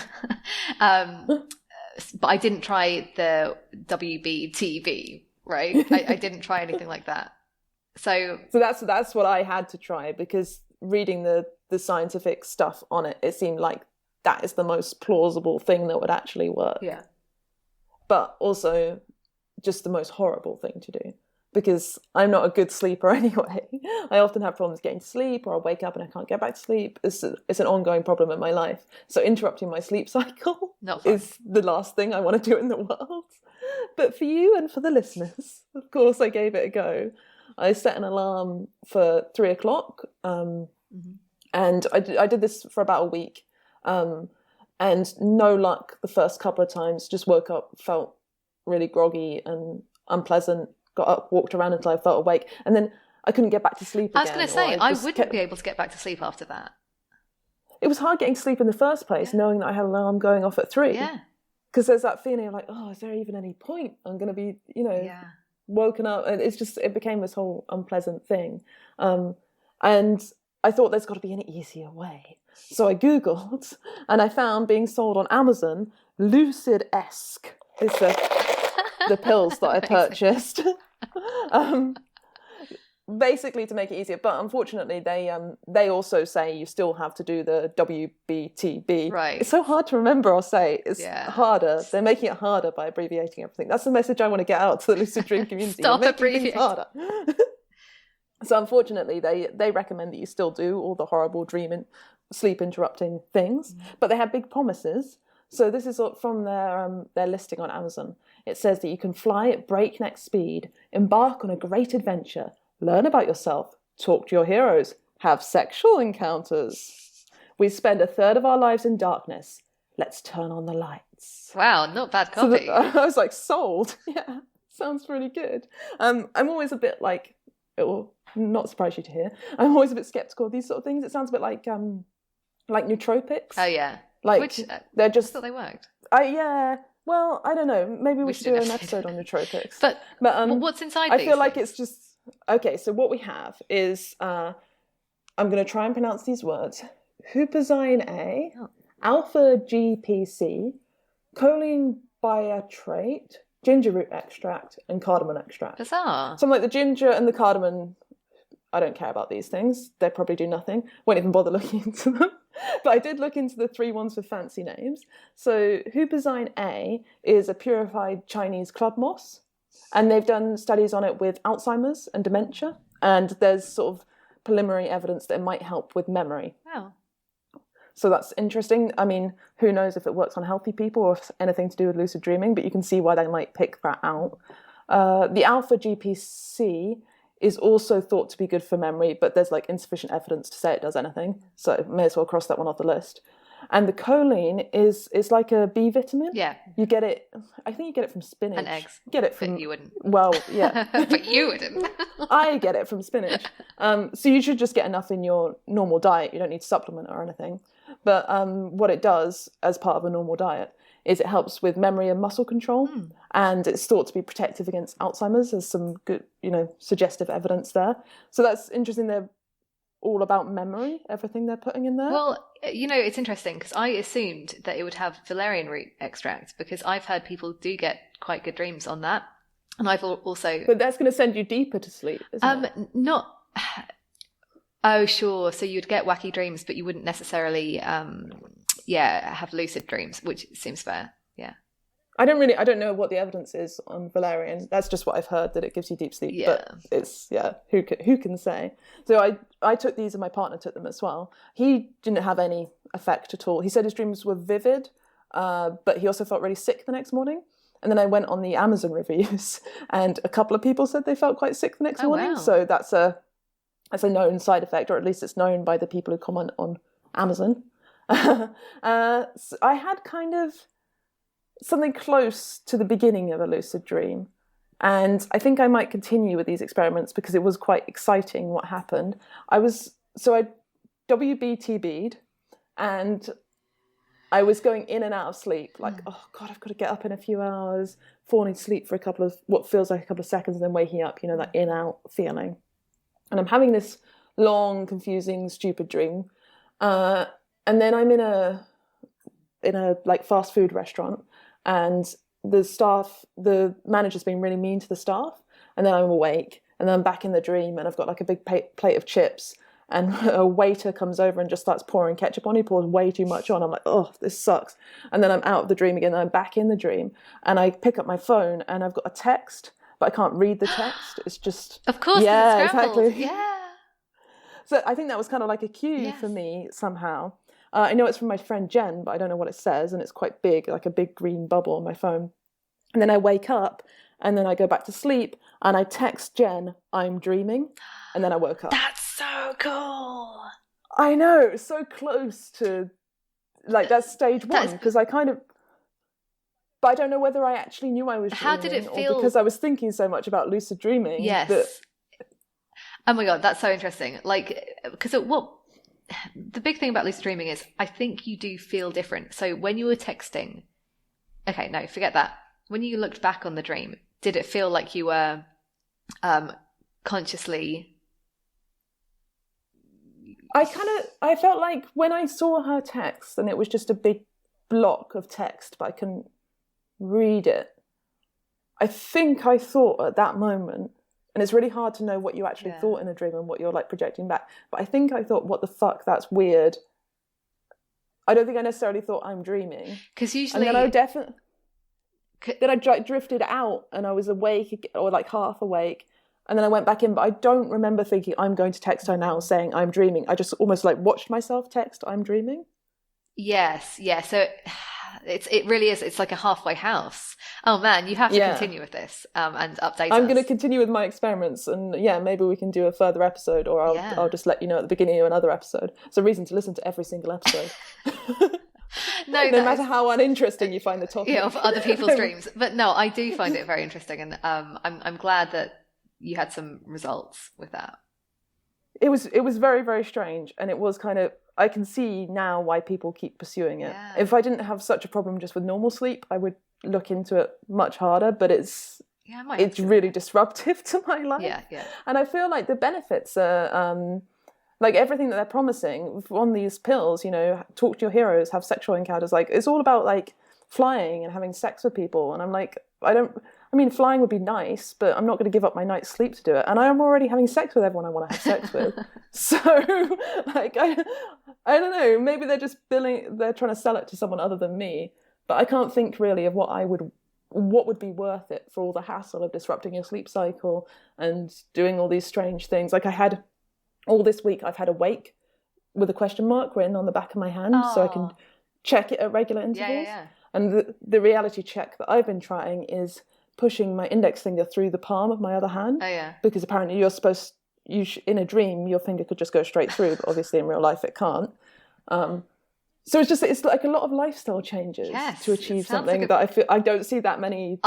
But I didn't try the WBTV, right? I didn't try anything like that. So that's what I had to try, because reading the scientific stuff on it, it seemed like that is the most plausible thing that would actually work. Yeah. But also just the most horrible thing to do, because I'm not a good sleeper anyway. I often have problems getting to sleep, or I'll wake up and I can't get back to sleep. It's an ongoing problem in my life. So interrupting my sleep cycle is the last thing I want to do in the world. But for you and for the listeners, of course, I gave it a go. I set an alarm for 3:00, and I did this for about a week, and no luck the first couple of times. Just woke up, felt really groggy and unpleasant, got up, walked around until I felt awake, and then I couldn't get back to sleep again. I was going to say, I just wouldn't be able to get back to sleep after that. It was hard getting sleep in the first place, knowing that I had an alarm going off at 3. Yeah. Because there's that feeling of like, oh, is there even any point? I'm going to be, woken up. And it became this whole unpleasant thing. And I thought there's got to be an easier way. So I Googled and I found being sold on Amazon, Lucid-esque is the pills that I purchased. Basically to make it easier, but unfortunately they also say you still have to do the WBTB. Right. It's so hard to remember or say. It's harder. They're making it harder by abbreviating everything. That's the message I want to get out to the lucid dream community. Stop You're making things abbreviating. harder. So unfortunately they recommend that you still do all the horrible sleep interrupting things, but they have big promises. So this is from their listing on Amazon. It says that you can fly at breakneck speed, embark on a great adventure, learn about yourself, talk to your heroes, have sexual encounters. We spend a third of our lives in darkness. Let's turn on the lights. Wow, not bad copy. So I was like, sold. Yeah, sounds really good. I'm always a bit like, it will not surprise you to hear, I'm always a bit skeptical of these sort of things. It sounds a bit like nootropics. Oh, yeah. Like, Which, they're just... I thought they worked. Yeah. Well, I don't know. Maybe we should do an episode on nootropics. But what's inside I these feel like things? it's just... Okay, so what we have is... I'm going to try and pronounce these words. Huperzine A, alpha GPC, choline biatrate, ginger root extract, and cardamom extract. Bizarre. So I'm like, the ginger and the cardamom, I don't care about these things. They probably do nothing. Won't even bother looking into them. But I did look into the 3 ones with fancy names. So Huperzine A is a purified Chinese club moss. And they've done studies on it with Alzheimer's and dementia. And there's sort of preliminary evidence that it might help with memory. Wow. So that's interesting. I mean, who knows if it works on healthy people or if it's anything to do with lucid dreaming, but you can see why they might pick that out. The alpha GPC is also thought to be good for memory, but there's like insufficient evidence to say it does anything. So may as well cross that one off the list. And the choline is like a B vitamin. Yeah. You get it, I think you get it from spinach. And eggs. You get it from... But you wouldn't. Well, yeah. But you wouldn't. I get it from spinach. So you should just get enough in your normal diet. You don't need to supplement or anything. But what it does as part of a normal diet is it helps with memory and muscle control. And it's thought to be protective against Alzheimer's. There's some good, suggestive evidence there. So that's interesting. They're all about memory, everything they're putting in there. Well, it's interesting because I assumed that it would have valerian root extract because I've heard people do get quite good dreams on that. And I've also... But that's going to send you deeper to sleep, isn't it? Not... Oh, sure. So you'd get wacky dreams, but you wouldn't necessarily, have lucid dreams, which seems fair. Yeah. I don't know what the evidence is on valerian. That's just what I've heard, that it gives you deep sleep. Yeah. But it's, who can say? So I took these and my partner took them as well. He didn't have any effect at all. He said his dreams were vivid, but he also felt really sick the next morning. And then I went on the Amazon reviews and a couple of people said they felt quite sick the next morning. Wow. So that's a known side effect, or at least it's known by the people who comment on Amazon. So I had kind of something close to the beginning of a lucid dream. And I think I might continue with these experiments because it was quite exciting what happened. I WBTB'd and I was going in and out of sleep, like, oh God, I've got to get up in a few hours, falling asleep for what feels like a couple of seconds and then waking up, that in-out feeling. And I'm having this long, confusing, stupid dream. And then I'm in a like fast food restaurant and the manager's being really mean to the staff. And then I'm awake and then I'm back in the dream and I've got like a big plate of chips and a waiter comes over and just starts pouring ketchup on. He pours way too much on. I'm like, oh, this sucks. And then I'm out of the dream again and I'm back in the dream and I pick up my phone and I've got a text, but I can't read the text. It's just... Of course, yeah, it's scrambled. exactly. Yeah. So I think that was kind of like a cue for me somehow. I know it's from my friend Jen, but I don't know what it says. And it's quite big, like a big green bubble on my phone. And then I wake up and then I go back to sleep and I text Jen, I'm dreaming. And then I woke up. That's so cool. I know, so close to, like, that's stage one. Because I kind of... But I don't know whether I actually knew I was dreaming. How did it feel? Or because I was thinking so much about lucid dreaming. Yes. Oh my God, that's so interesting. Like, because the big thing about lucid dreaming is I think you do feel different. So when you were texting, okay, no, forget that. When you looked back on the dream, did it feel like you were consciously... I felt like when I saw her text and it was just a big block of text, but I couldn't read it. I think I thought at that moment, and it's really hard to know what you actually thought in a dream and what you're like projecting back, but I think I thought, what the fuck, that's weird. I don't think I necessarily thought I'm dreaming. Because usually... And then I definitely... Then I drifted out and I was awake, or like half awake, and then I went back in, but I don't remember thinking I'm going to text her now saying I'm dreaming. I just almost like watched myself text I'm dreaming. Yes, yeah. So it really is. It's like a halfway house. Oh man, you have to continue with this and update I'm us. going to continue with my experiments, and maybe we can do a further episode, or I'll just let you know at the beginning of another episode. It's a reason to listen to every single episode. No matter how uninteresting you find the topic. Of other people's dreams. But no, I do find it very interesting, and I'm glad that you had some results with that. It was very, very strange, and it was kind of, I can see now why people keep pursuing it. Yeah. If I didn't have such a problem just with normal sleep, I would look into it much harder, but it's really disruptive to my life. Yeah. And I feel like the benefits are like everything that they're promising on these pills, talk to your heroes, have sexual encounters, like it's all about like flying and having sex with people. And I'm like, flying would be nice, but I'm not going to give up my night's sleep to do it. And I am already having sex with everyone I want to have sex with. So, like, I don't know. Maybe they're trying to sell it to someone other than me. But I can't think really of what would be worth it for all the hassle of disrupting your sleep cycle and doing all these strange things. Like all this week, I've had a wake with a question mark written on the back of my hand, so I can check it at regular intervals. Yeah. And the reality check that I've been trying is pushing my index finger through the palm of my other hand. Oh, yeah. Because apparently in a dream, your finger could just go straight through, but obviously in real life it can't. So it's like a lot of lifestyle changes to achieve something that I don't see that many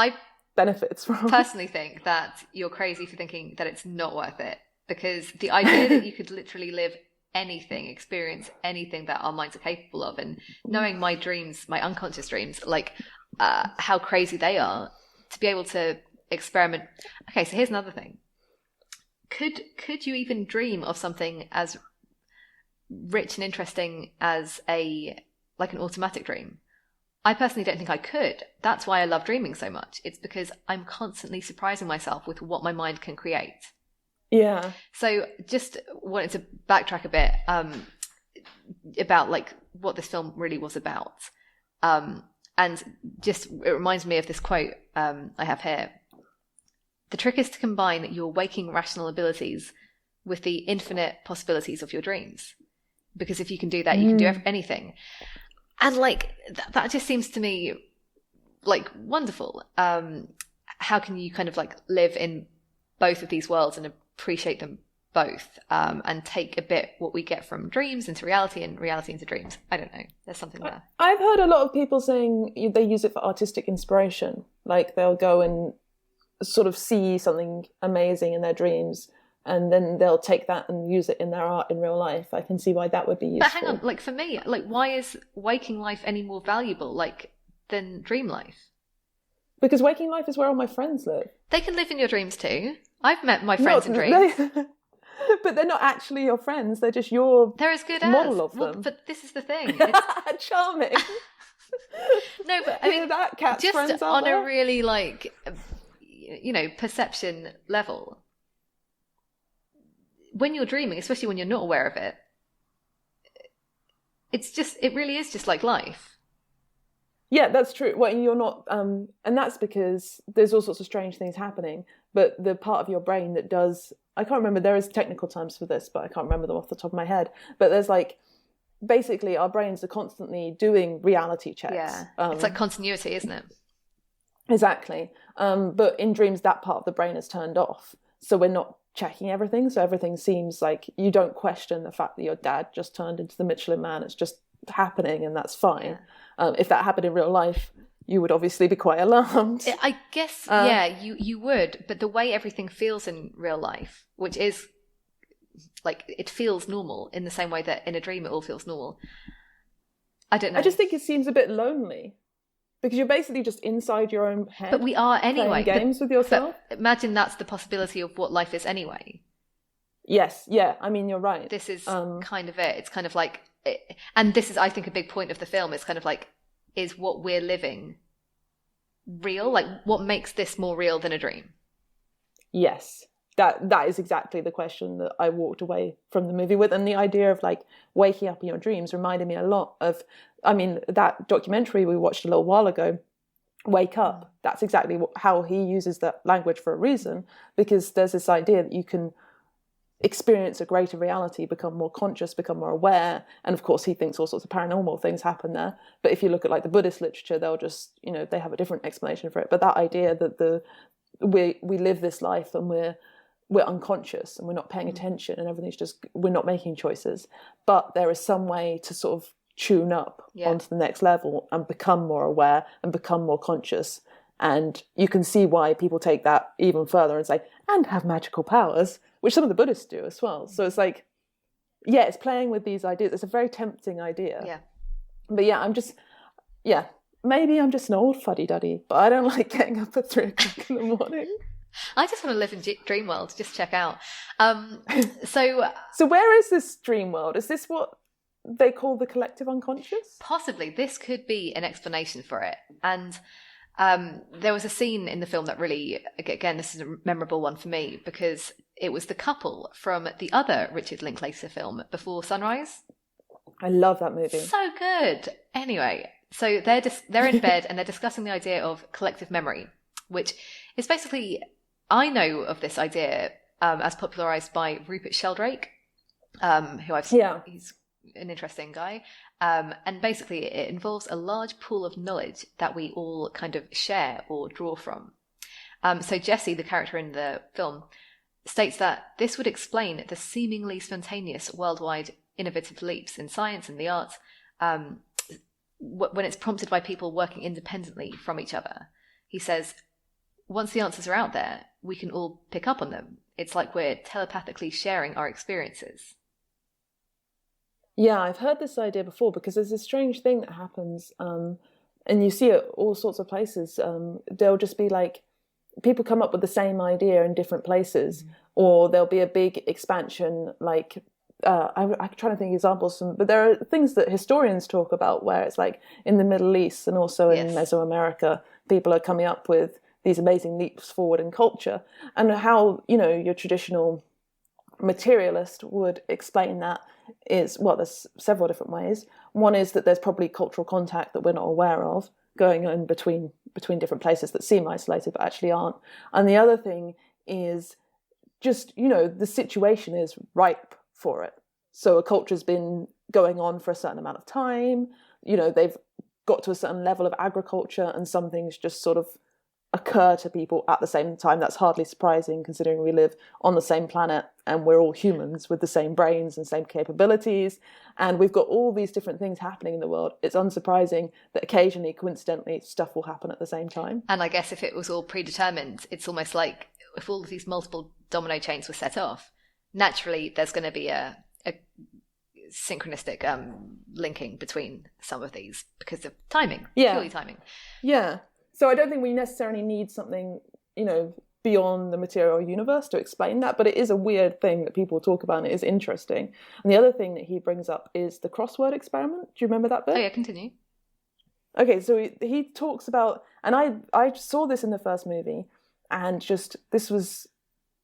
benefits from. I personally think that you're crazy for thinking that it's not worth it, because the idea that you could literally live anything, experience anything that our minds are capable of, and knowing my dreams, my unconscious dreams, like how crazy they are, to be able to experiment. Okay, so here's another thing. Could you even dream of something as rich and interesting as an automatic dream? I personally don't think I could. That's why I love dreaming so much. It's because I'm constantly surprising myself with what my mind can create. Yeah. So just wanted to backtrack a bit about like what this film really was about. And just, it reminds me of this quote I have here. The trick is to combine your waking rational abilities with the infinite possibilities of your dreams. Because if you can do that, you can do anything. And like, that just seems to me like wonderful. How can you kind of like live in both of these worlds and appreciate them both, and take a bit what we get from dreams into reality and reality into dreams? I don't know. There's something there. I've heard a lot of people saying they use it for artistic inspiration. Like they'll go and sort of see something amazing in their dreams, and then they'll take that and use it in their art in real life. I can see why that would be useful. But hang on, like for me, like why is waking life any more valuable than dream life? Because waking life is where all my friends live. They can live in your dreams too. I've met my friends in dreams. But they're not actually your friends. They're just your they're as good model as. of them. Well, but this is the thing. Charming. No, but I mean, that cat's just friends on there? a really like, perception level. When you're dreaming, especially when you're not aware of it, it really is just like life. Yeah, that's true. Well, you're not, and that's because there's all sorts of strange things happening. But the part of your brain that does, I can't remember, there is technical terms for this, but I can't remember them off the top of my head. But there's like, basically our brains are constantly doing reality checks. Yeah, it's like continuity, isn't it? Exactly. But in dreams, that part of the brain is turned off. So we're not checking everything. So everything seems like you don't question the fact that your dad just turned into the Michelin Man. It's just happening, and that's fine. Yeah. If that happened in real life, you would obviously be quite alarmed. I guess, you would. But the way everything feels in real life, which is like it feels normal in the same way that in a dream it all feels normal. I don't know. I just think it seems a bit lonely because you're basically just inside your own head. But we are anyway. Playing games with yourself. But imagine that's the possibility of what life is anyway. Yes, yeah. I mean, you're right. This is kind of it. It's kind of like, and this is, I think, a big point of the film. It's kind of like, is what we're living real? Like, what makes this more real than a dream? Yes. That is exactly the question that I walked away from the movie with. And the idea of like waking up in your dreams reminded me a lot of, I mean, that documentary we watched a little while ago, Wake Up. That's exactly how he uses that language for a reason, because there's this idea that you can experience a greater reality, become more conscious, become more aware. And of course, he thinks all sorts of paranormal things happen there. But if you look at like the Buddhist literature, they'll just, they have a different explanation for it. But that idea that we live this life and we're unconscious and we're not paying attention and everything's just, we're not making choices, but there is some way to sort of tune up onto the next level and become more aware and become more conscious. And you can see why people take that even further and say, and have magical powers, which some of the Buddhists do as well. So it's like, yeah, it's playing with these ideas. It's a very tempting idea. Yeah. But yeah, maybe I'm just an old fuddy-duddy, but I don't like getting up at 3 o'clock in the morning. I just want to live in dream world, just check out. So where is this dream world? Is this what they call the collective unconscious? Possibly. This could be an explanation for it. And there was a scene in the film that really, again, this is a memorable one for me, because it was the couple from the other Richard Linklater film, Before Sunrise. I love that movie. So good. Anyway, so they're in bed and they're discussing the idea of collective memory, which is basically, I know of this idea as popularized by Rupert Sheldrake, who I've seen. Yeah. He's an interesting guy. And basically it involves a large pool of knowledge that we all kind of share or draw from. So Jessie, the character in the film, states that this would explain the seemingly spontaneous worldwide innovative leaps in science and the arts when it's prompted by people working independently from each other. He says, once the answers are out there, we can all pick up on them. It's like we're telepathically sharing our experiences. Yeah, I've heard this idea before, because there's a strange thing that happens, and you see it all sorts of places. There'll just be like, people come up with the same idea in different places, or there'll be a big expansion, like, I'm trying to think of examples, but there are things that historians talk about where it's like in the Middle East and also in Mesoamerica, people are coming up with these amazing leaps forward in culture, and how, your traditional materialist would explain that is, well, there's several different ways. One is that there's probably cultural contact that we're not aware of going on between different places that seem isolated but actually aren't. And the other thing is just, the situation is ripe for it. So a culture's been going on for a certain amount of time, they've got to a certain level of agriculture, and some things just sort of occur to people at the same time. That's hardly surprising, considering we live on the same planet and we're all humans with the same brains and same capabilities, and we've got all these different things happening in the world. It's unsurprising that occasionally, coincidentally, stuff will happen at the same time. And I guess if it was all predetermined, it's almost like if all of these multiple domino chains were set off, naturally there's going to be a synchronistic linking between some of these because of timing, purely timing. Yeah. So I don't think we necessarily need something, beyond the material universe to explain that, but it is a weird thing that people talk about, and it is interesting. And the other thing that he brings up is the crossword experiment. Do you remember that bit? Oh yeah, continue. Okay, so he talks about, and I saw this in the first movie, and this was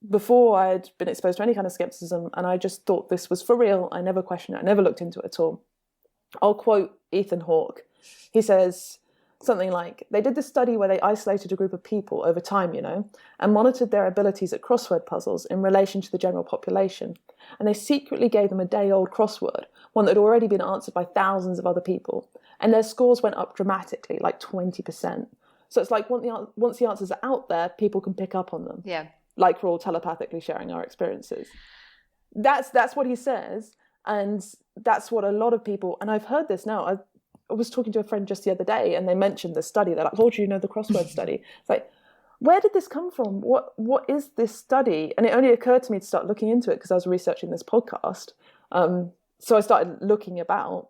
before I had been exposed to any kind of skepticism, and I just thought this was for real. I never questioned it. I never looked into it at all. I'll quote Ethan Hawke. He says something like, they did this study where they isolated a group of people over time, and monitored their abilities at crossword puzzles in relation to the general population. And they secretly gave them a day-old crossword, one that had already been answered by thousands of other people. And their scores went up dramatically, like 20%. So it's like once the answers are out there, people can pick up on them. Yeah. Like we're all telepathically sharing our experiences. That's what he says. And that's what a lot of people, and I've heard this now, I was talking to a friend just the other day, and they mentioned the study. They're like, oh, do you know the crossword study? It's like, where did this come from? What is this study? And it only occurred to me to start looking into it because I was researching this podcast. So I started looking about,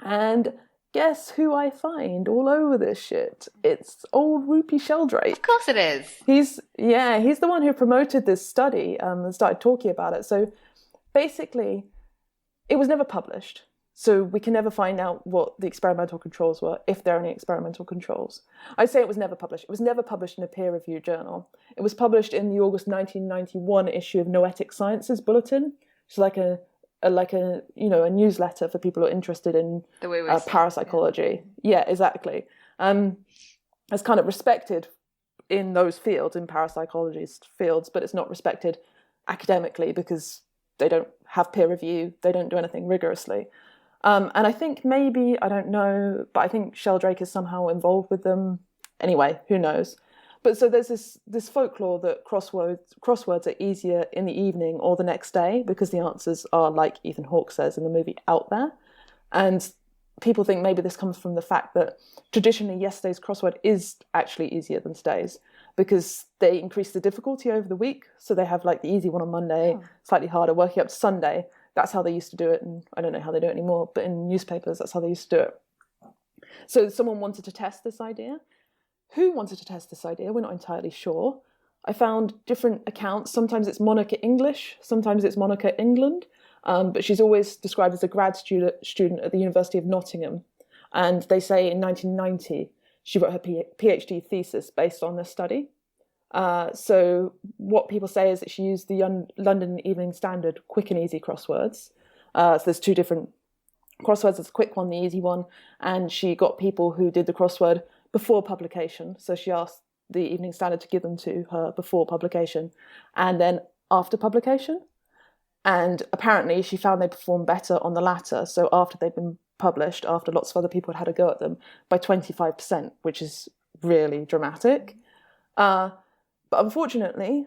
and guess who I find all over this shit? It's old Rupy Sheldrake. Of course it is. He's the one who promoted this study and started talking about it. So basically, it was never published. So we can never find out what the experimental controls were, if there are any experimental controls. I'd say it was never published. It was never published in a peer-reviewed journal. It was published in the August 1991 issue of Noetic Sciences Bulletin, which is like a newsletter for people who are interested in parapsychology. Yeah, exactly. It's kind of respected in those fields, in parapsychology fields, but it's not respected academically because they don't have peer review. They don't do anything rigorously. And I think maybe, I don't know, but I think Sheldrake is somehow involved with them. Anyway, who knows? But so there's this folklore that crosswords are easier in the evening or the next day because the answers are, like Ethan Hawke says in the movie, out there. And people think maybe this comes from the fact that traditionally yesterday's crossword is actually easier than today's because they increase the difficulty over the week. So they have like the easy one on Monday, slightly harder, working up to Sunday. That's how they used to do it, and I don't know how they do it anymore, but in newspapers, that's how they used to do it. So someone wanted to test this idea. Who wanted to test this idea? We're not entirely sure. I found different accounts. Sometimes it's Monica English, sometimes it's Monica England, but she's always described as a grad student at the University of Nottingham. And they say in 1990, she wrote her PhD thesis based on this study. So what people say is that she used the London Evening Standard quick and easy crosswords. So there's two different crosswords. There's a quick one, the easy one. And she got people who did the crossword before publication. So she asked the Evening Standard to give them to her before publication and then after publication. And apparently she found they performed better on the latter. So after they'd been published, after lots of other people had had a go at them, by 25%, which is really dramatic. But unfortunately,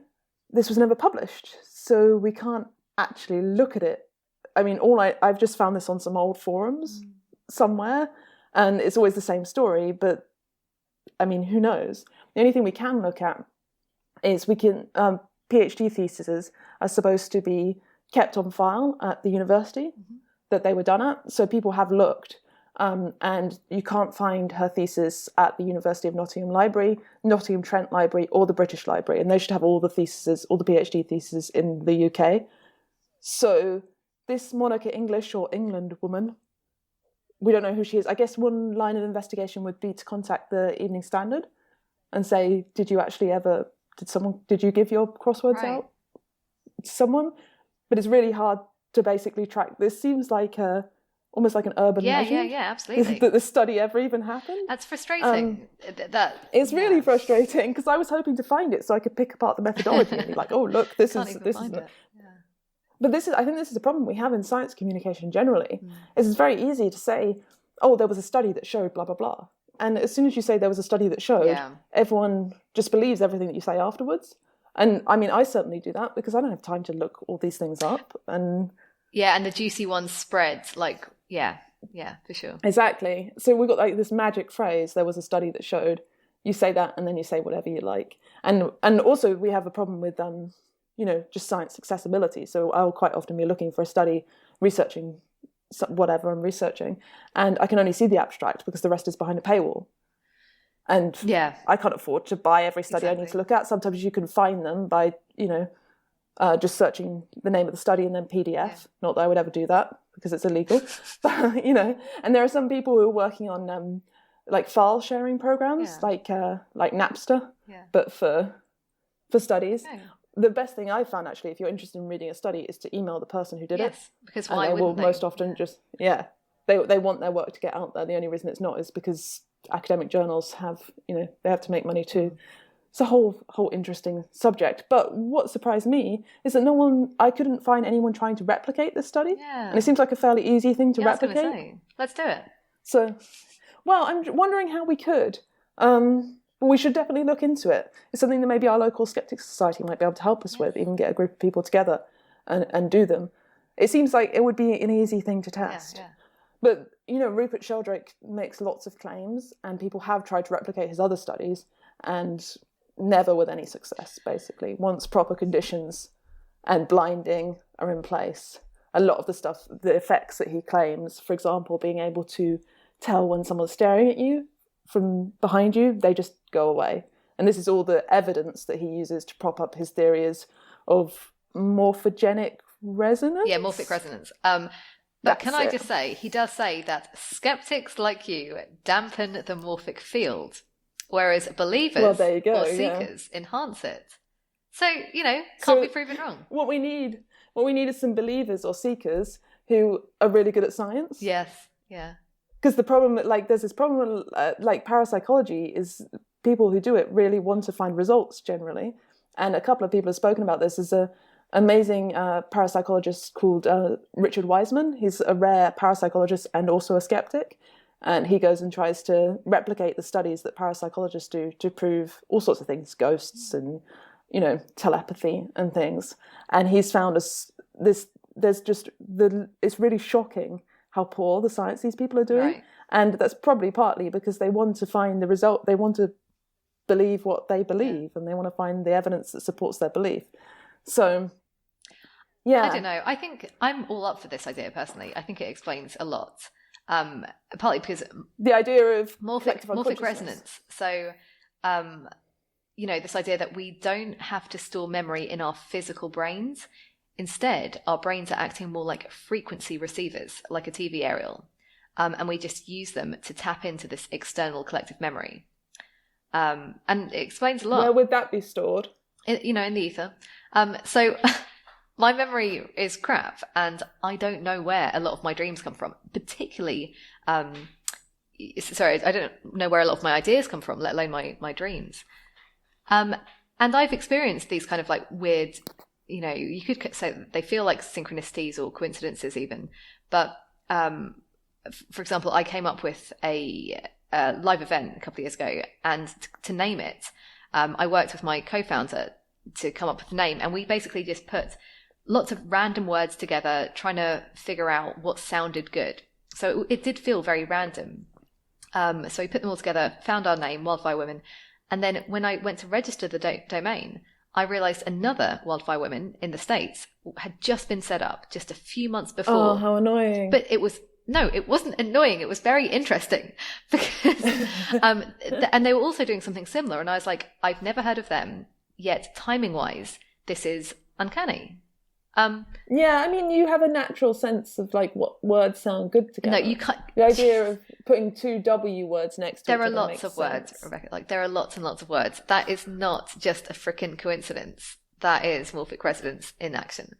this was never published, so we can't actually look at it. I mean, I've just found this on some old forums somewhere, and it's always the same story, but I mean, who knows? The only thing we can look at is PhD theses are supposed to be kept on file at the university that they were done at, so people have looked. And you can't find her thesis at the University of Nottingham Library, Nottingham Trent Library, or the British Library, and they should have all the PhD theses in the UK. So this Monica English or England woman, we don't know who she is. I guess one line of investigation would be to contact the Evening Standard and say, did you give your crosswords out to someone? But it's really hard to basically track. This seems like almost like an urban legend. Yeah, absolutely. That the study ever even happened. That's frustrating. It's really frustrating because I was hoping to find it so I could pick apart the methodology and be like, oh, look, this is. But I think this is a problem we have in science communication generally. It's very easy to say, oh, there was a study that showed blah, blah, blah. And as soon as you say there was a study that showed, everyone just believes everything that you say afterwards. And I mean, I certainly do that because I don't have time to look all these things up. And the juicy ones spread like, yeah, for sure. Exactly. So we've got like this magic phrase, there was a study that showed, you say that and then you say whatever you like. And also we have a problem with, just science accessibility. So I'll quite often be looking for a study, researching whatever I'm researching, and I can only see the abstract because the rest is behind a paywall. And I can't afford to buy every study I need to look at. Sometimes you can find them by, just searching the name of the study and then PDF. Not that I would ever do that because it's illegal. But, and there are some people who are working on like file sharing programs, like Napster, but for studies. Yeah. The best thing I've found, actually, if you're interested in reading a study, is to email the person who did it. Because why wouldn't they? Will most often just, they want their work to get out there. The only reason it's not is because academic journals have, they have to make money too. It's a whole interesting subject. But what surprised me is that I couldn't find anyone trying to replicate this study. Yeah. And it seems like a fairly easy thing to replicate. I was going to say, let's do it. So, well, I'm wondering how we could. We should definitely look into it. It's something that maybe our local Skeptic Society might be able to help us with, even get a group of people together and do them. It seems like it would be an easy thing to test. Yeah. But, Rupert Sheldrake makes lots of claims and people have tried to replicate his other studies and never with any success, basically. Once proper conditions and blinding are in place, a lot of the stuff, the effects that he claims, for example, being able to tell when someone's staring at you from behind you, they just go away. And this is all the evidence that he uses to prop up his theories of morphogenic resonance. Yeah, morphic resonance. But can I just say, he does say that skeptics like you dampen the morphic field, whereas believers or seekers enhance it. So, can't be proven wrong. What we need is some believers or seekers who are really good at science. Yes, yeah. Because the problem, there's this problem, parapsychology is people who do it really want to find results generally. And a couple of people have spoken about this. There's an amazing parapsychologist called Richard Wiseman. He's a rare parapsychologist and also a skeptic. And he goes and tries to replicate the studies that parapsychologists do to prove all sorts of things, ghosts and, telepathy and things. And he's found it's really shocking how poor the science these people are doing. Right. And that's probably partly because they want to find the result. They want to believe what they believe, and they want to find the evidence that supports their belief. So, yeah. I don't know. I think I'm all up for this idea personally. I think it explains a lot. Partly because the idea of morphic resonance. So, this idea that we don't have to store memory in our physical brains. Instead, our brains are acting more like frequency receivers, like a TV aerial. And we just use them to tap into this external collective memory. And it explains a lot. Where would that be stored? In the ether. So my memory is crap, and I don't know where a lot of my dreams come from. Particularly, I don't know where a lot of my ideas come from, let alone my dreams. And I've experienced these kind of weird, you could say that they feel like synchronicities or coincidences even. But for example, I came up with a live event a couple of years ago, and to name it, I worked with my co-founder to come up with the name, and we basically just put lots of random words together, trying to figure out what sounded good. So it did feel very random. So we put them all together, found our name, Wildfire Women, and then when I went to register the domain, I realised another Wildfire Women in the States had just been set up just a few months before. Oh, how annoying. But it wasn't annoying. It was very interesting because, and they were also doing something similar. And I was like, I've never heard of them, yet timing wise, this is uncanny. Yeah, you have a natural sense of what words sound good together. No, you can't. The idea of putting two W words next to each other There are lots of sense. words, Rebecca. There are lots and lots of words. That is not just a frickin' coincidence. That is morphic resonance in action.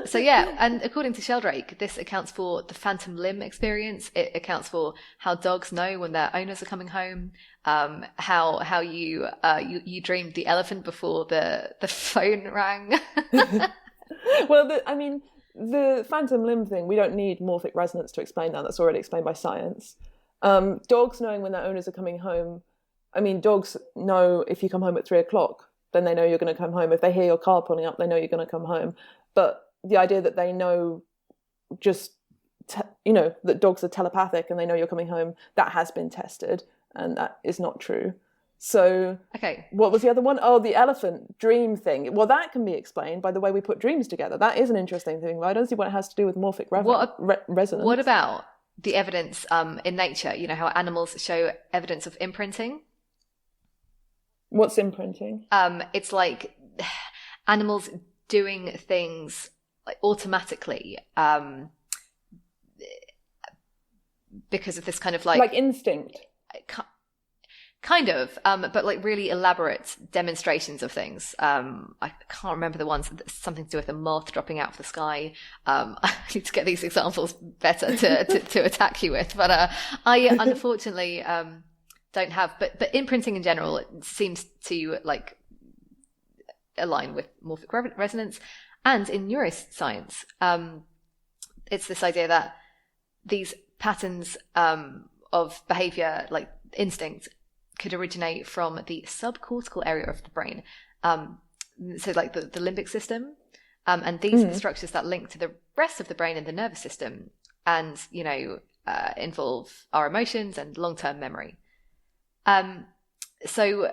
So yeah, and according to Sheldrake, this accounts for the phantom limb experience. It accounts for how dogs know when their owners are coming home. How you dreamed the elephant before the phone rang. Well, the phantom limb thing, we don't need morphic resonance to explain that. That's already explained by science. Dogs knowing when their owners are coming home. Dogs know if you come home at 3:00, then they know you're going to come home. If they hear your car pulling up, they know you're going to come home. But the idea that they know that dogs are telepathic and they know you're coming home, that has been tested, and that is not true. So, okay, what was the other one? Oh, the elephant dream thing. Well, that can be explained by the way we put dreams together. That is an interesting thing, but I don't see what it has to do with morphic resonance. What about the evidence in nature? How animals show evidence of imprinting? What's imprinting? It's like animals doing things automatically because of this kind of like instinct. Kind of, but really elaborate demonstrations of things. I can't remember the ones, something to do with a moth dropping out of the sky. I need to get these examples better to attack you with, but I unfortunately don't have, but imprinting in general, it seems to align with morphic resonance. And in neuroscience, it's this idea that these patterns of behavior, like instinct, could originate from the subcortical area of the brain. So the limbic system. And these are the structures that link to the rest of the brain and the nervous system and, involve our emotions and long-term memory. So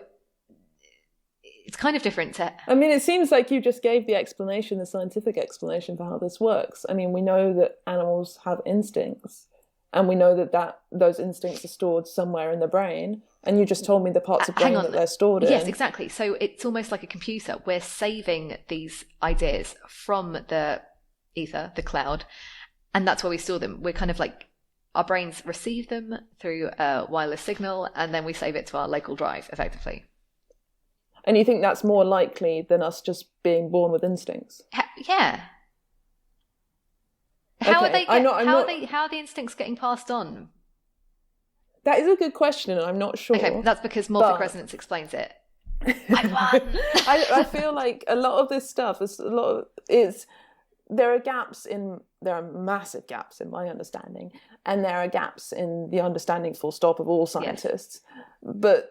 It's kind of different to... I mean, it seems like you just gave the explanation, the scientific explanation for how this works. I mean, we know that animals have instincts, and we know that those instincts are stored somewhere in the brain, and you just told me the parts of brain that they're stored in. Yes, exactly. So it's almost like a computer. We're saving these ideas from the ether, the cloud, and that's where we store them. We're kind of like, our brains receive them through a wireless signal, and then we save it to our local drive, effectively. And you think that's more likely than us just being born with instincts? Yeah. How Okay, are the instincts getting passed on? That is a good question, and I'm not sure. Okay, that's because morphic resonance explains it. I won. I feel like a lot of this stuff there are massive gaps in my understanding, and there are gaps in the understanding full stop of all scientists. Yes. But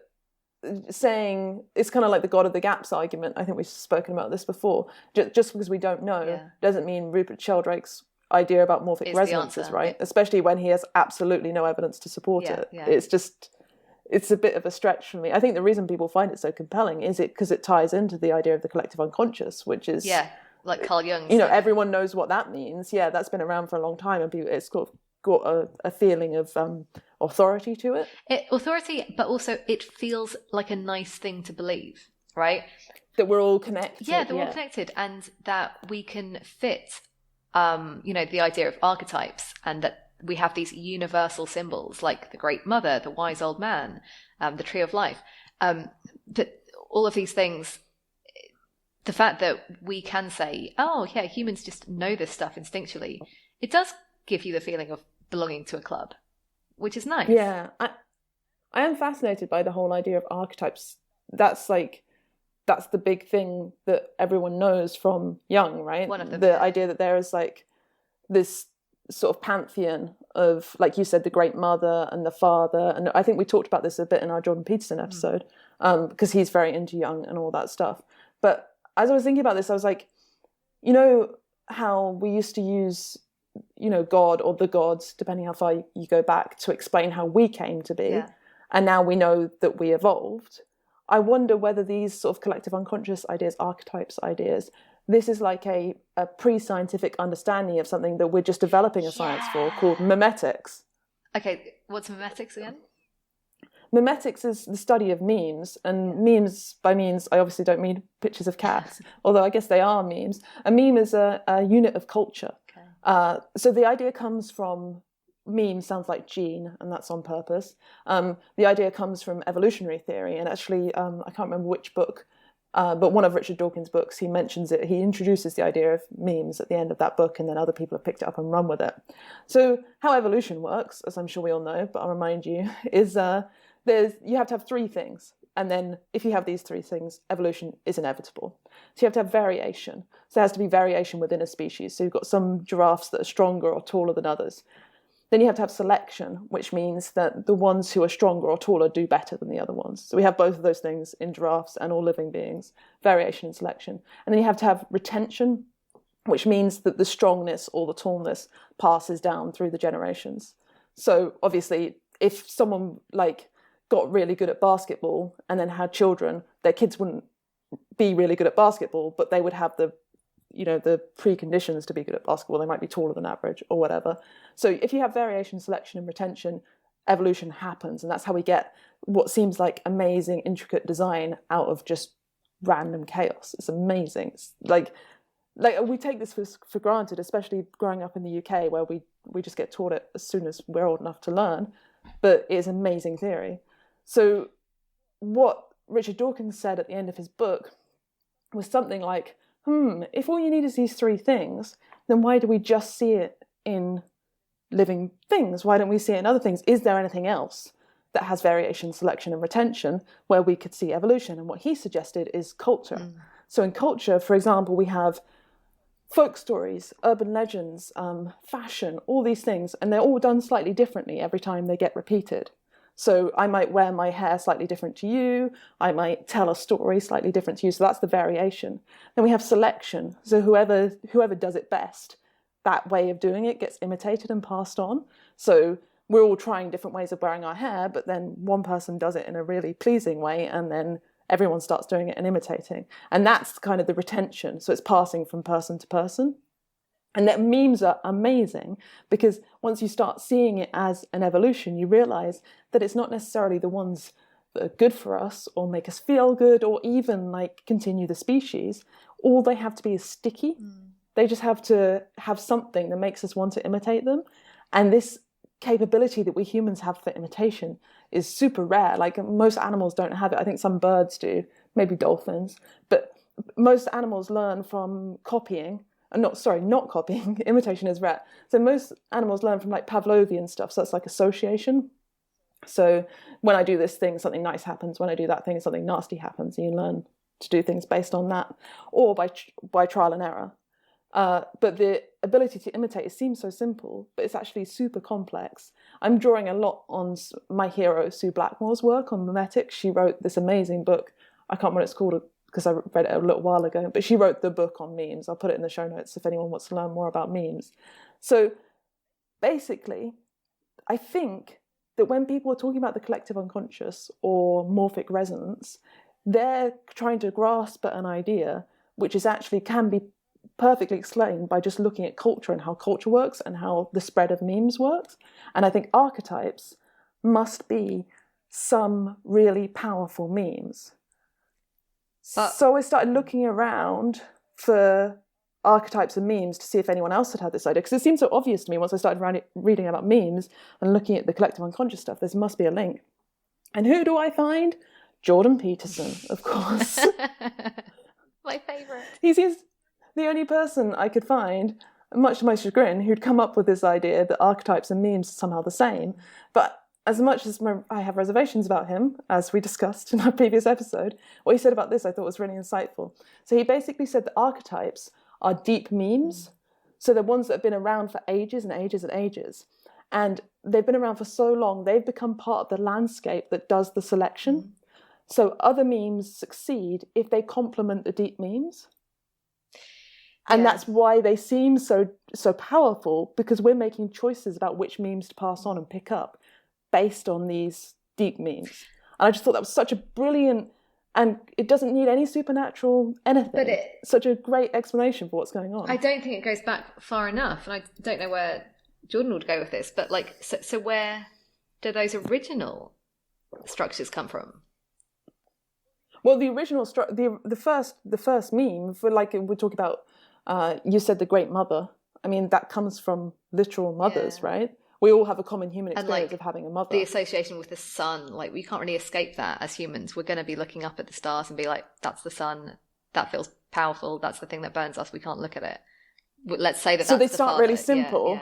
saying it's kind of like the God of the gaps argument. I think we've spoken about this before. Just because we don't know doesn't mean Rupert Sheldrake's idea about morphic resonance is right, especially when he has absolutely no evidence to support it. Yeah. It's a bit of a stretch for me. I think the reason people find it so compelling is because it ties into the idea of the collective unconscious, which is like Carl Jung. Everyone knows what that means. Yeah, that's been around for a long time, and it's got a feeling of authority to it. Authority, but also it feels like a nice thing to believe, right? That we're all connected. Yeah, that we're all connected, and that we can fit, the idea of archetypes, and that we have these universal symbols like the Great Mother, the Wise Old Man, the Tree of Life. That all of these things, the fact that we can say, oh yeah, humans just know this stuff instinctually, it does give you the feeling of belonging to a club, which is nice. Yeah, I am fascinated by the whole idea of archetypes. That's the big thing that everyone knows from Jung, right? One of them. The idea that there is like this sort of pantheon of, like you said, the Great Mother and the Father. And I think we talked about this a bit in our Jordan Peterson episode, because he's very into Jung and all that stuff. But as I was thinking about this, I was like, how we used to use God or the gods, depending how far you go back, to explain how we came to be. Yeah. And now we know that we evolved. I wonder whether these sort of collective unconscious ideas, archetypes ideas, this is like a pre-scientific understanding of something that we're just developing a science for, called memetics. Okay, what's memetics again? Memetics is the study of memes, and memes, by memes, I obviously don't mean pictures of cats, although I guess they are memes. A meme is a unit of culture. So the idea comes from, meme sounds like gene, and that's on purpose. The idea comes from evolutionary theory, and actually, I can't remember which book, but one of Richard Dawkins' books, he mentions it. He introduces the idea of memes at the end of that book, and then other people have picked it up and run with it. So how evolution works, as I'm sure we all know, but I'll remind you, is you have to have three things. And then if you have these three things, evolution is inevitable. So you have to have variation. So there has to be variation within a species. So you've got some giraffes that are stronger or taller than others. Then you have to have selection, which means that the ones who are stronger or taller do better than the other ones. So we have both of those things in giraffes and all living beings, variation and selection. And then you have to have retention, which means that the strongness or the tallness passes down through the generations. So obviously, if someone got really good at basketball and then had children, their kids wouldn't be really good at basketball, but they would have the preconditions to be good at basketball. They might be taller than average or whatever. So if you have variation, selection, and retention, evolution happens. And that's how we get what seems like amazing, intricate design out of just random chaos. It's amazing. It's like we take this for granted, especially growing up in the UK, where we just get taught it as soon as we're old enough to learn. But it is amazing theory. So what Richard Dawkins said at the end of his book was something like, if all you need is these three things, then why do we just see it in living things? Why don't we see it in other things? Is there anything else that has variation, selection, and retention where we could see evolution? And what he suggested is culture. So in culture, for example, we have folk stories, urban legends, fashion, all these things, and they're all done slightly differently every time they get repeated. So I might wear my hair slightly different to you. I might tell a story slightly different to you. So that's the variation. Then we have selection. So whoever does it best, that way of doing it gets imitated and passed on. So we're all trying different ways of wearing our hair, but then one person does it in a really pleasing way, and then everyone starts doing it and imitating. And that's kind of the retention. So it's passing from person to person. And that memes are amazing because once you start seeing it as an evolution, you realize that it's not necessarily the ones that are good for us or make us feel good or even like continue the species. All they have to be is sticky. They just have to have something that makes us want to imitate them. And this capability that we humans have for imitation is super rare. Like most animals don't have it. I think some birds do, maybe dolphins. But most animals learn from copying. Not copying. Imitation is rare. So most animals learn from like Pavlovian stuff. So that's like association. So when I do this thing, something nice happens. When I do that thing, something nasty happens. And you learn to do things based on that, or by trial and error. But the ability to imitate, it seems so simple, but it's actually super complex. I'm drawing a lot on my hero, Sue Blackmore's work on memetics. She wrote this amazing book. I can't remember what it's called because I read it a little while ago, but she wrote the book on memes. I'll put it in the show notes if anyone wants to learn more about memes. So basically, I think that when people are talking about the collective unconscious or morphic resonance, they're trying to grasp at an idea which is actually can be perfectly explained by just looking at culture and how culture works and how the spread of memes works. And I think archetypes must be some really powerful memes. So I started looking around for archetypes and memes to see if anyone else had had this idea, because it seemed so obvious to me once I started reading about memes and looking at the collective unconscious stuff. There must be a link. And who do I find? Jordan Peterson, of course. My favourite. He seems the only person I could find, much to my chagrin, who'd come up with this idea that archetypes and memes are somehow the same. But as much as I have reservations about him, as we discussed in our previous episode, what he said about this I thought was really insightful. So he basically said that archetypes are deep memes. So they're ones that have been around for ages and ages and ages. And they've been around for so long, they've become part of the landscape that does the selection. So other memes succeed if they complement the deep memes. And that's why they seem so powerful, because we're making choices about which memes to pass on and pick up based on these deep memes. And I just thought that was such a brilliant, and it doesn't need any supernatural anything. But such a great explanation for what's going on. I don't think it goes back far enough, and I don't know where Jordan would go with this, but like, so where do those original structures come from? Well, the original the first meme, for like we're talking about, you said the Great Mother. I mean, that comes from literal mothers, right? We all have a common human experience of having a mother. The association with the sun, like we can't really escape that as humans. We're going to be looking up at the stars and be like, that's the sun. That feels powerful. That's the thing that burns us. We can't look at it. Let's say that. So that's they start really simple.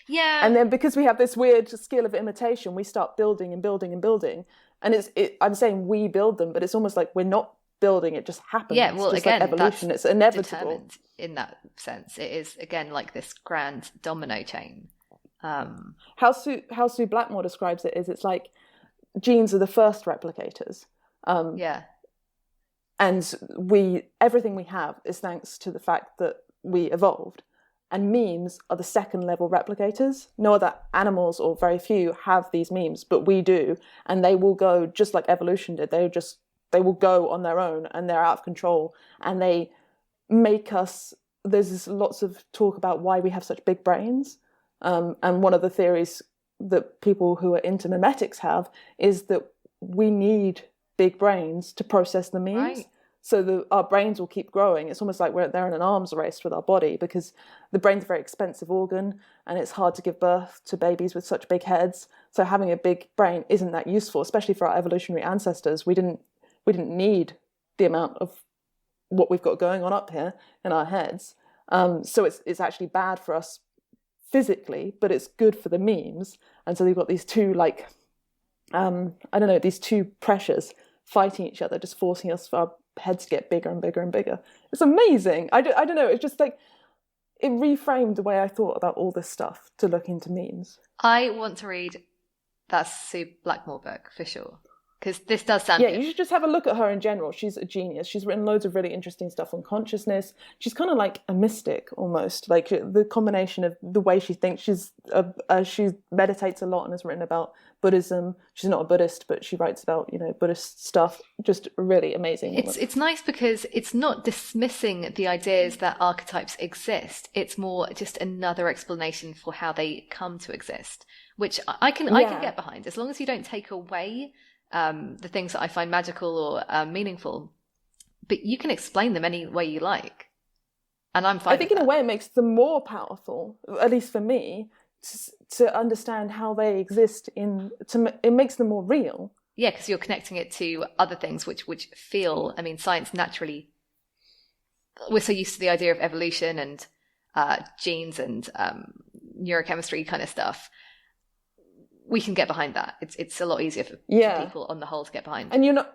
Yeah. And then because we have this weird skill of imitation, we start building and building and building. And I'm saying we build them, but it's almost like we're not building, it just happens. Yeah, well, just again, like evolution, it's inevitable. In that sense, it is, again, like this grand domino chain. How Sue Blackmore describes it is it's like genes are the first replicators. And everything we have is thanks to the fact that we evolved. And memes are the second level replicators. No other animals, or very few, have these memes, but we do. And they will go just like evolution did. They will go on their own, and they're out of control. And they make us, there's lots of talk about why we have such big brains. And one of the theories that people who are into memetics have is that we need big brains to process the memes. Right. So our brains will keep growing. It's almost like they're in an arms race with our body, because the brain's a very expensive organ and it's hard to give birth to babies with such big heads. So having a big brain isn't that useful, especially for our evolutionary ancestors. We didn't need the amount of what we've got going on up here in our heads. So it's actually bad for us physically, but it's good for the memes. And so we've got these two these two pressures fighting each other, just forcing us for our heads to get bigger and bigger and bigger. It's amazing. I don't know. It's just like it reframed the way I thought about all this stuff to look into memes. I want to read that Sue Blackmore book for sure. Because this does sound Yeah, good. you should just have a look at her in general. She's a genius. She's written loads of really interesting stuff on consciousness. She's kind of like a mystic almost. Like the combination of the way she thinks. She meditates a lot and has written about Buddhism. She's not a Buddhist, but she writes about, Buddhist stuff. Just really amazing woman. It's nice because it's not dismissing the ideas that archetypes exist. It's more just another explanation for how they come to exist, which I can get behind, as long as you don't take away the things that I find magical or meaningful. But you can explain them any way you like, and I'm fine. I think in a way it makes them more powerful, at least for me, to understand how they exist. It makes them more real. Yeah, because you're connecting it to other things which feel. I mean, science naturally. We're so used to the idea of evolution and genes and neurochemistry kind of stuff. We can get behind that. It's a lot easier for people on the whole to get behind. And you're not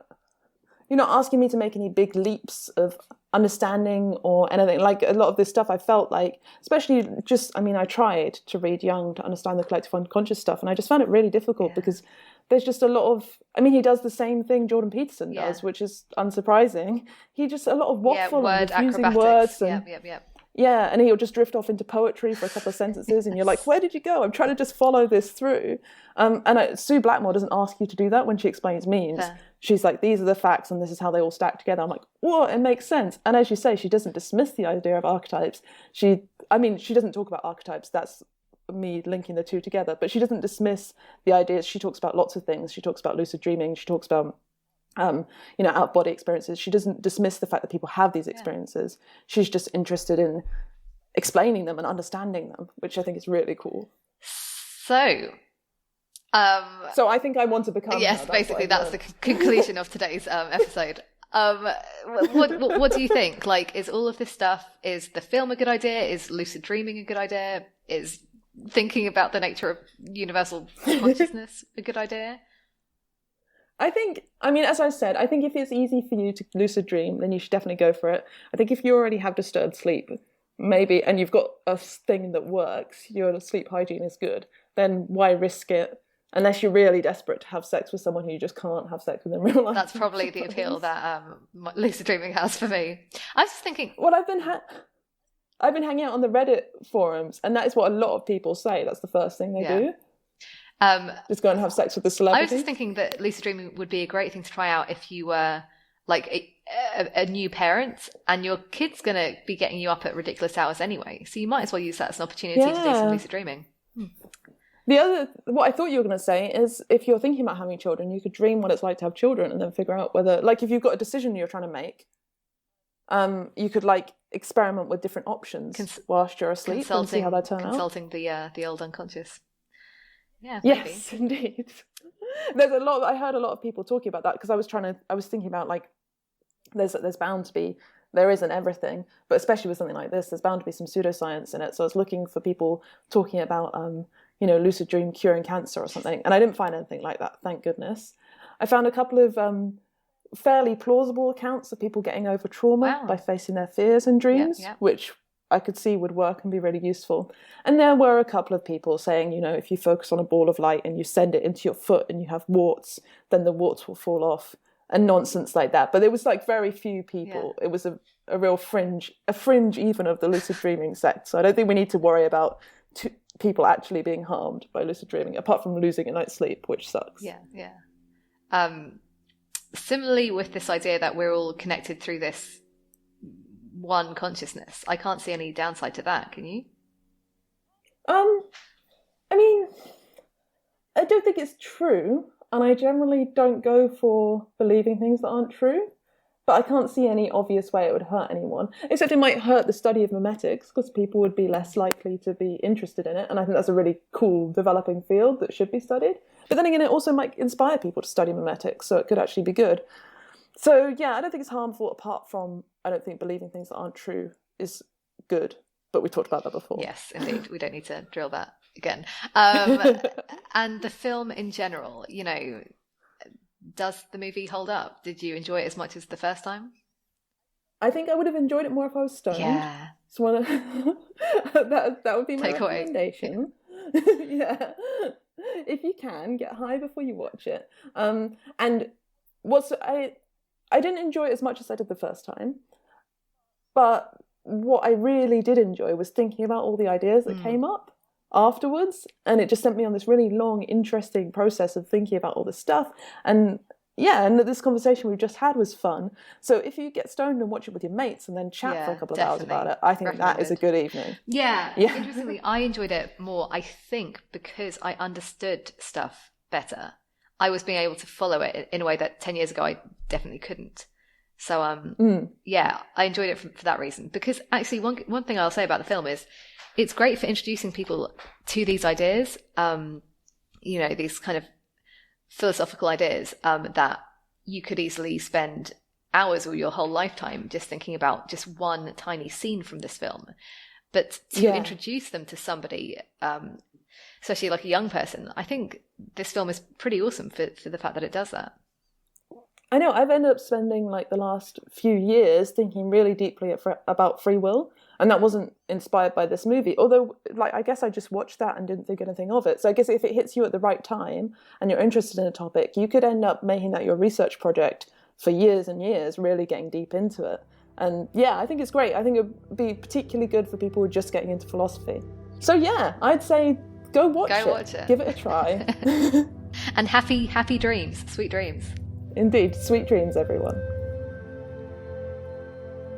asking me to make any big leaps of understanding or anything. Like a lot of this stuff I felt like, especially I tried to read Jung to understand the collective unconscious stuff, and I just found it really difficult because there's just a lot of, he does the same thing Jordan Peterson does, which is unsurprising. He just, a lot of waffle and confusing words. And, yeah, and he'll just drift off into poetry for a couple of sentences, and you're like, where did you go? I'm trying to just follow this through. Sue Blackmore doesn't ask you to do that when she explains memes. Fair. She's like, these are the facts, and this is how they all stack together. I'm like, whoa, it makes sense. And as you say, she doesn't dismiss the idea of archetypes. She doesn't talk about archetypes. That's me linking the two together. But she doesn't dismiss the ideas. She talks about lots of things. She talks about lucid dreaming. She talks about out-body experiences. She doesn't dismiss the fact that people have these experiences. She's just interested in explaining them and understanding them, which I think is really cool. So I think I want to become. Yes, basically that's the conclusion of today's episode. What do you think? Like, is all of this stuff? Is the film a good idea? Is lucid dreaming a good idea? Is thinking about the nature of universal consciousness a good idea? I think, as I said, I think if it's easy for you to lucid dream, then you should definitely go for it. I think if you already have disturbed sleep, maybe, and you've got a thing that works, your sleep hygiene is good, then why risk it? Unless you're really desperate to have sex with someone who you just can't have sex with in real life. That's probably the appeal that lucid dreaming has for me. I was just thinking... Well, I've been hanging out on the Reddit forums, and that is what a lot of people say. That's the first thing they do. Just go and have sex with the celebrity. I was just thinking that lucid dreaming would be a great thing to try out if you were like a new parent and your kid's going to be getting you up at ridiculous hours anyway. So you might as well use that as an opportunity to do some lucid dreaming. What I thought you were going to say is if you're thinking about having children, you could dream what it's like to have children and then figure out whether, like if you've got a decision you're trying to make, you could like experiment with different options whilst you're asleep and see how they turn out. Consulting the old unconscious. Yeah, maybe. Yes, indeed. I heard a lot of people talking about that because I was thinking about like, there's bound to be, there isn't everything, but especially with something like this, there's bound to be some pseudoscience in it. So I was looking for people talking about, lucid dream curing cancer or something. And I didn't find anything like that, thank goodness. I found a couple of fairly plausible accounts of people getting over trauma by facing their fears in dreams, which I could see would work and be really useful. And there were a couple of people saying, if you focus on a ball of light and you send it into your foot and you have warts, then the warts will fall off, and nonsense like that. But there was like very few people. It was a real fringe even of the lucid dreaming sect. So I don't think we need to worry about people actually being harmed by lucid dreaming, apart from losing a night's sleep, which sucks. Similarly with this idea that we're all connected through this one consciousness, I can't see any downside to that, can you? I don't think it's true, and I generally don't go for believing things that aren't true, but I can't see any obvious way it would hurt anyone, except it might hurt the study of memetics, because people would be less likely to be interested in it, and I think that's a really cool developing field that should be studied. But then again, it also might inspire people to study memetics, so it could actually be good. So yeah, I don't think it's harmful, apart from I don't think believing things that aren't true is good. But we talked about that before. Yes, indeed. We don't need to drill that again. And the film in general, does the movie hold up? Did you enjoy it as much as the first time? I think I would have enjoyed it more if I was stoned. Yeah. So that would be my recommendation. Yeah. If you can, get high before you watch it. And I didn't enjoy it as much as I did the first time, but what I really did enjoy was thinking about all the ideas that came up afterwards, and it just sent me on this really long, interesting process of thinking about all this stuff. And yeah, and this conversation we've just had was fun. So if you get stoned and watch it with your mates and then chat for a couple of hours about it, I think that is a good evening. Yeah. Interestingly, I enjoyed it more, I think, because I understood stuff better. I was being able to follow it in a way that 10 years ago I definitely couldn't. So, yeah, I enjoyed it for that reason. Because actually, one thing I'll say about the film is it's great for introducing people to these ideas, these kind of philosophical ideas that you could easily spend hours or your whole lifetime just thinking about just one tiny scene from this film. But to introduce them to somebody, especially like a young person, I think this film is pretty awesome for the fact that it does that. I know, I've ended up spending like the last few years thinking really deeply about free will, and that wasn't inspired by this movie, although I guess I just watched that and didn't think anything of it. So I guess if it hits you at the right time and you're interested in a topic, you could end up making that your research project for years and years, really getting deep into it. And yeah, I think it's great. I think it would be particularly good for people who are just getting into philosophy. So yeah, I'd say go watch it. Give it a try. And happy dreams, sweet dreams. Indeed, sweet dreams, everyone.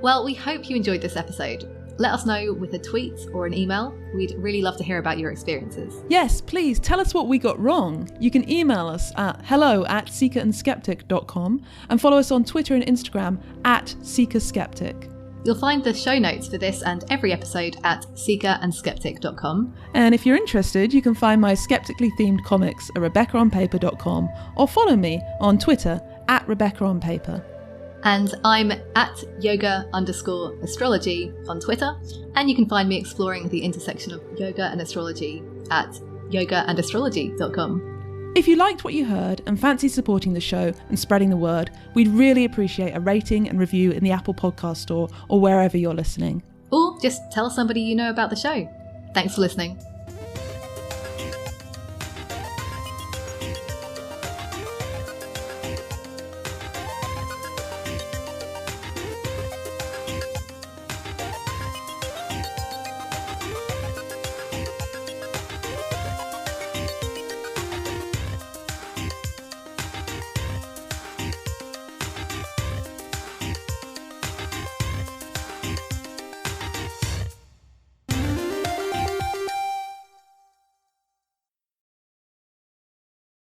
Well, we hope you enjoyed this episode. Let us know with a tweet or an email. We'd really love to hear about your experiences. Yes, please tell us what we got wrong. You can email us at hello@seekerandskeptic.com and follow us on Twitter and Instagram @seekerskeptic. You'll find the show notes for this and every episode at seekerandskeptic.com. And if you're interested, you can find my skeptically themed comics at rebeccaonpaper.com or follow me on Twitter @RebeccaOnPaper. And I'm at yoga_astrology on Twitter. And you can find me exploring the intersection of yoga and astrology at yogaandastrology.com. If you liked what you heard and fancy supporting the show and spreading the word, we'd really appreciate a rating and review in the Apple Podcast Store or wherever you're listening. Or just tell somebody you know about the show. Thanks for listening.